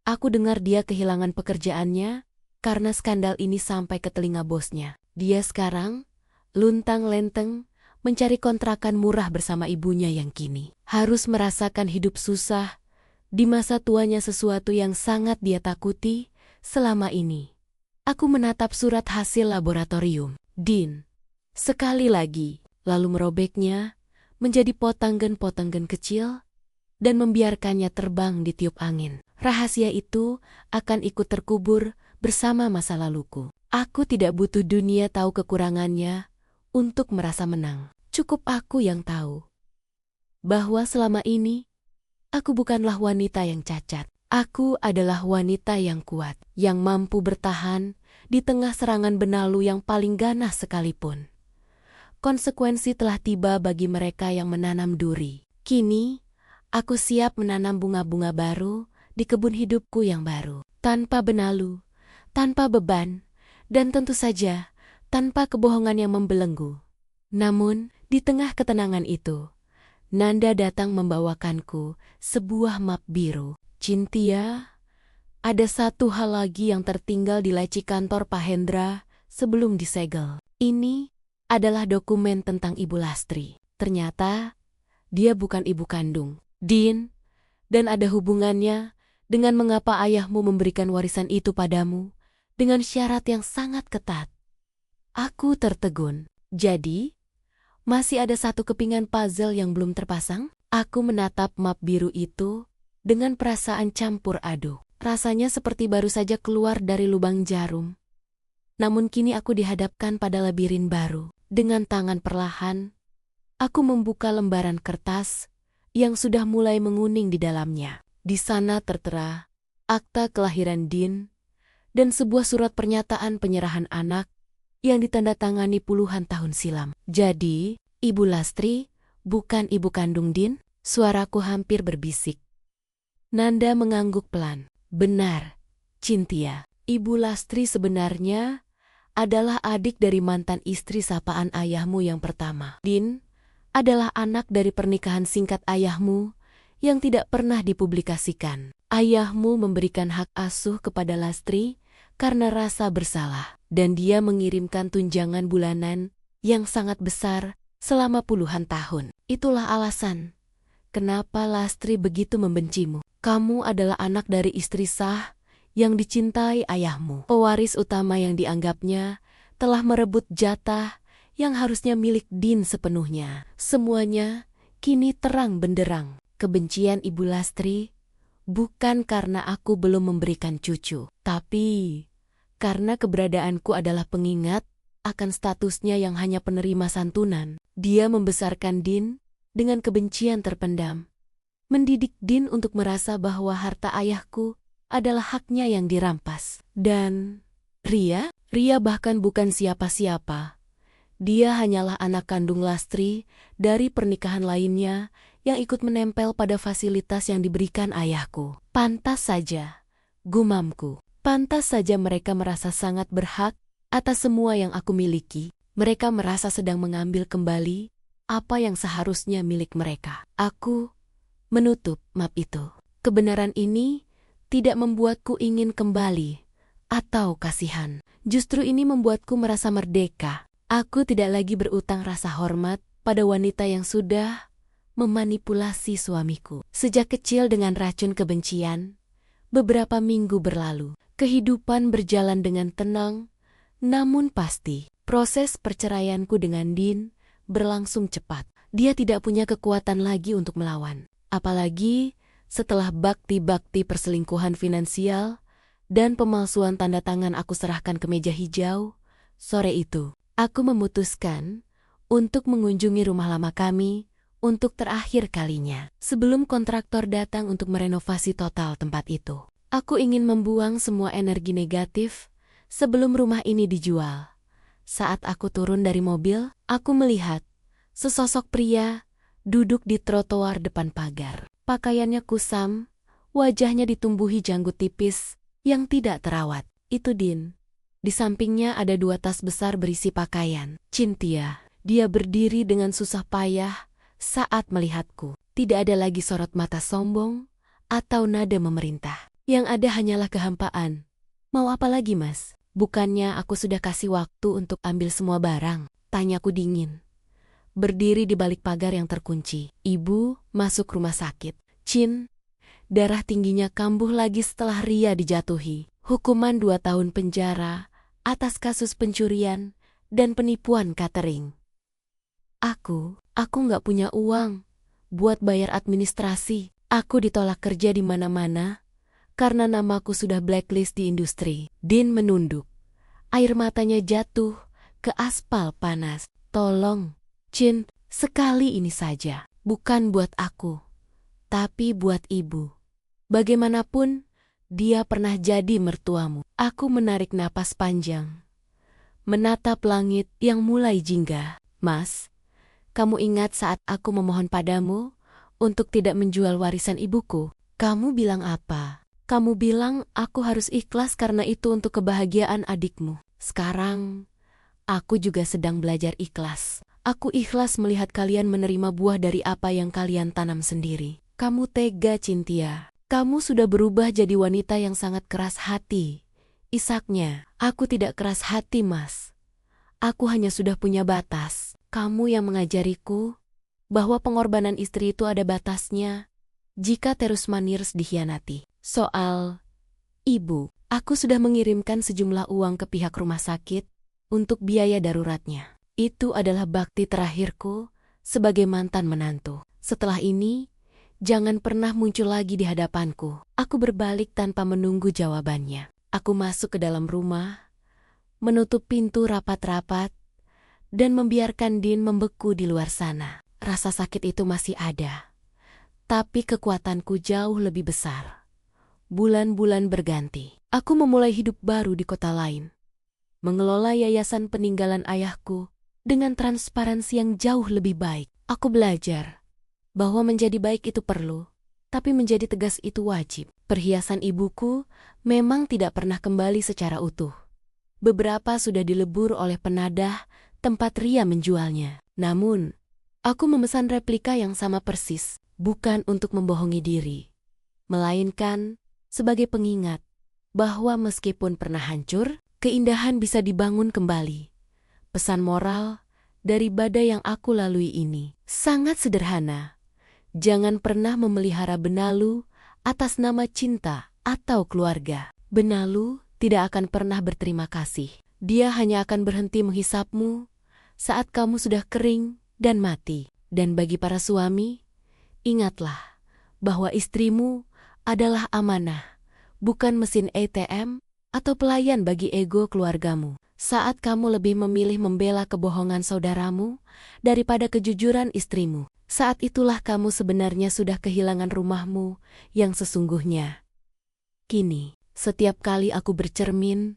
aku dengar dia kehilangan pekerjaannya karena skandal ini sampai ke telinga bosnya. Dia sekarang luntang-lenteng mencari kontrakan murah bersama ibunya yang kini harus merasakan hidup susah di masa tuanya, sesuatu yang sangat dia takuti selama ini. Aku menatap surat hasil laboratorium Din sekali lagi, lalu merobeknya menjadi potonggen-potonggen kecil dan membiarkannya terbang di tiup angin. Rahasia itu akan ikut terkubur bersama masa laluku. Aku tidak butuh dunia tahu kekurangannya untuk merasa menang. Cukup aku yang tahu bahwa selama ini aku bukanlah wanita yang cacat. Aku adalah wanita yang kuat, yang mampu bertahan di tengah serangan benalu yang paling ganas sekalipun. Konsekuensi telah tiba bagi mereka yang menanam duri. Kini, aku siap menanam bunga-bunga baru di kebun hidupku yang baru. Tanpa benalu, tanpa beban, dan tentu saja tanpa kebohongan yang membelenggu. Namun, di tengah ketenangan itu, Nanda datang membawakanku sebuah map biru. Cynthia, ada satu hal lagi yang tertinggal di laci kantor Pak Hendra sebelum disegel. Ini adalah dokumen tentang Ibu Lastri. Ternyata, dia bukan ibu kandung Din, dan ada hubungannya dengan mengapa ayahmu memberikan warisan itu padamu dengan syarat yang sangat ketat. Aku tertegun. Jadi, masih ada satu kepingan puzzle yang belum terpasang? Aku menatap map biru itu dengan perasaan campur aduk. Rasanya seperti baru saja keluar dari lubang jarum. Namun kini aku dihadapkan pada labirin baru. Dengan tangan perlahan, aku membuka lembaran kertas yang sudah mulai menguning di dalamnya. Di sana tertera akta kelahiran Din dan sebuah surat pernyataan penyerahan anak yang ditandatangani puluhan tahun silam. Jadi, Ibu Lastri bukan ibu kandung Din? Suaraku hampir berbisik. Nanda mengangguk pelan. Benar, Cynthia. Ibu Lastri sebenarnya adalah adik dari mantan istri sapaan ayahmu yang pertama. Din adalah anak dari pernikahan singkat ayahmu yang tidak pernah dipublikasikan. Ayahmu memberikan hak asuh kepada Lastri karena rasa bersalah, dan dia mengirimkan tunjangan bulanan yang sangat besar selama puluhan tahun. Itulah alasan kenapa Lastri begitu membencimu. Kamu adalah anak dari istri sah yang dicintai ayahmu. Pewaris utama yang dianggapnya telah merebut jatah yang harusnya milik Din sepenuhnya. Semuanya kini terang benderang. Kebencian Ibu Lastri bukan karena aku belum memberikan cucu, tapi karena keberadaanku adalah pengingat akan statusnya yang hanya penerima santunan. Dia membesarkan Din dengan kebencian terpendam, mendidik Din untuk merasa bahwa harta ayahku adalah haknya yang dirampas. Dan Ria bahkan bukan siapa-siapa. Dia hanyalah anak kandung Lastri dari pernikahan lainnya yang ikut menempel pada fasilitas yang diberikan ayahku. Pantas saja, gumamku. Pantas saja mereka merasa sangat berhak atas semua yang aku miliki. Mereka merasa sedang mengambil kembali apa yang seharusnya milik mereka. Aku menutup map itu. Kebenaran ini tidak membuatku ingin kembali atau kasihan. Justru ini membuatku merasa merdeka. Aku tidak lagi berutang rasa hormat pada wanita yang sudah memanipulasi suamiku. Sejak kecil dengan racun kebencian, beberapa minggu berlalu. Kehidupan berjalan dengan tenang, namun pasti. Proses perceraianku dengan Din berlangsung cepat. Dia tidak punya kekuatan lagi untuk melawan. Apalagi setelah bakti-bakti perselingkuhan finansial dan pemalsuan tanda tangan aku serahkan ke meja hijau, sore itu aku memutuskan untuk mengunjungi rumah lama kami untuk terakhir kalinya. Sebelum kontraktor datang untuk merenovasi total tempat itu, aku ingin membuang semua energi negatif sebelum rumah ini dijual. Saat aku turun dari mobil, aku melihat sesosok pria duduk di trotoar depan pagar. Pakaiannya kusam, wajahnya ditumbuhi janggut tipis yang tidak terawat. Itu Din. Di sampingnya ada 2 tas besar berisi pakaian. Cynthia. Dia berdiri dengan susah payah saat melihatku. Tidak ada lagi sorot mata sombong atau nada memerintah. Yang ada hanyalah kehampaan. Mau apa lagi, Mas? Bukannya aku sudah kasih waktu untuk ambil semua barang? Tanyaku dingin. Berdiri di balik pagar yang terkunci. Ibu masuk rumah sakit. Cin, darah tingginya kambuh lagi setelah Ria dijatuhi. Hukuman 2 tahun penjara atas kasus pencurian dan penipuan catering. Aku nggak punya uang buat bayar administrasi. Aku ditolak kerja di mana-mana karena namaku sudah blacklist di industri. Din menunduk. Air matanya jatuh ke aspal panas. Tolong, Cin, sekali ini saja. Bukan buat aku, tapi buat ibu. Bagaimanapun, dia pernah jadi mertuamu. Aku menarik napas panjang, menatap langit yang mulai jingga. Mas, kamu ingat saat aku memohon padamu untuk tidak menjual warisan ibuku? Kamu bilang apa? Kamu bilang aku harus ikhlas karena itu untuk kebahagiaan adikmu. Sekarang, aku juga sedang belajar ikhlas. Aku ikhlas melihat kalian menerima buah dari apa yang kalian tanam sendiri. Kamu tega, Cynthia. Kamu sudah berubah jadi wanita yang sangat keras hati. Isaknya, aku tidak keras hati, Mas. Aku hanya sudah punya batas. Kamu yang mengajariku bahwa pengorbanan istri itu ada batasnya jika terus-menerus dikhianati. Soal ibu, aku sudah mengirimkan sejumlah uang ke pihak rumah sakit untuk biaya daruratnya. Itu adalah bakti terakhirku sebagai mantan menantu. Setelah ini, jangan pernah muncul lagi di hadapanku. Aku berbalik tanpa menunggu jawabannya. Aku masuk ke dalam rumah, menutup pintu rapat-rapat, dan membiarkan Din membeku di luar sana. Rasa sakit itu masih ada, tapi kekuatanku jauh lebih besar. Bulan-bulan berganti. Aku memulai hidup baru di kota lain. mengelola yayasan peninggalan ayahku dengan transparansi yang jauh lebih baik. Aku belajar bahwa menjadi baik itu perlu, tapi menjadi tegas itu wajib. Perhiasan ibuku memang tidak pernah kembali secara utuh. Beberapa sudah dilebur oleh penadah tempat Ria menjualnya. Namun, aku memesan replika yang sama persis, bukan untuk membohongi diri, melainkan sebagai pengingat bahwa meskipun pernah hancur, keindahan bisa dibangun kembali. Pesan moral dari badai yang aku lalui ini sangat sederhana. Jangan pernah memelihara benalu atas nama cinta atau keluarga. Benalu tidak akan pernah berterima kasih. Dia hanya akan berhenti menghisapmu saat kamu sudah kering dan mati. Dan bagi para suami, ingatlah bahwa istrimu adalah amanah, bukan mesin ATM atau pelayan bagi ego keluargamu. Saat kamu lebih memilih membela kebohongan saudaramu daripada kejujuran istrimu, saat itulah kamu sebenarnya sudah kehilangan rumahmu yang sesungguhnya. Kini, setiap kali aku bercermin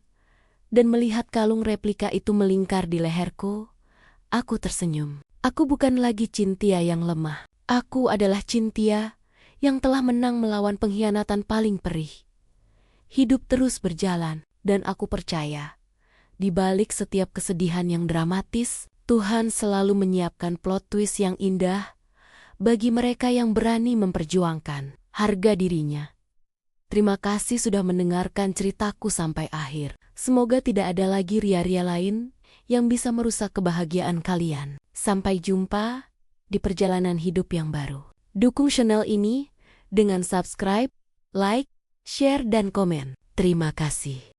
dan melihat kalung replika itu melingkar di leherku, aku tersenyum. Aku bukan lagi Cynthia yang lemah. Aku adalah Cynthia yang telah menang melawan pengkhianatan paling perih. Hidup terus berjalan, dan aku percaya, di balik setiap kesedihan yang dramatis, Tuhan selalu menyiapkan plot twist yang indah bagi mereka yang berani memperjuangkan harga dirinya. Terima kasih sudah mendengarkan ceritaku sampai akhir. Semoga tidak ada lagi ria-ria lain yang bisa merusak kebahagiaan kalian. Sampai jumpa di perjalanan hidup yang baru. Dukung channel ini dengan subscribe, like, share, dan komen. Terima kasih.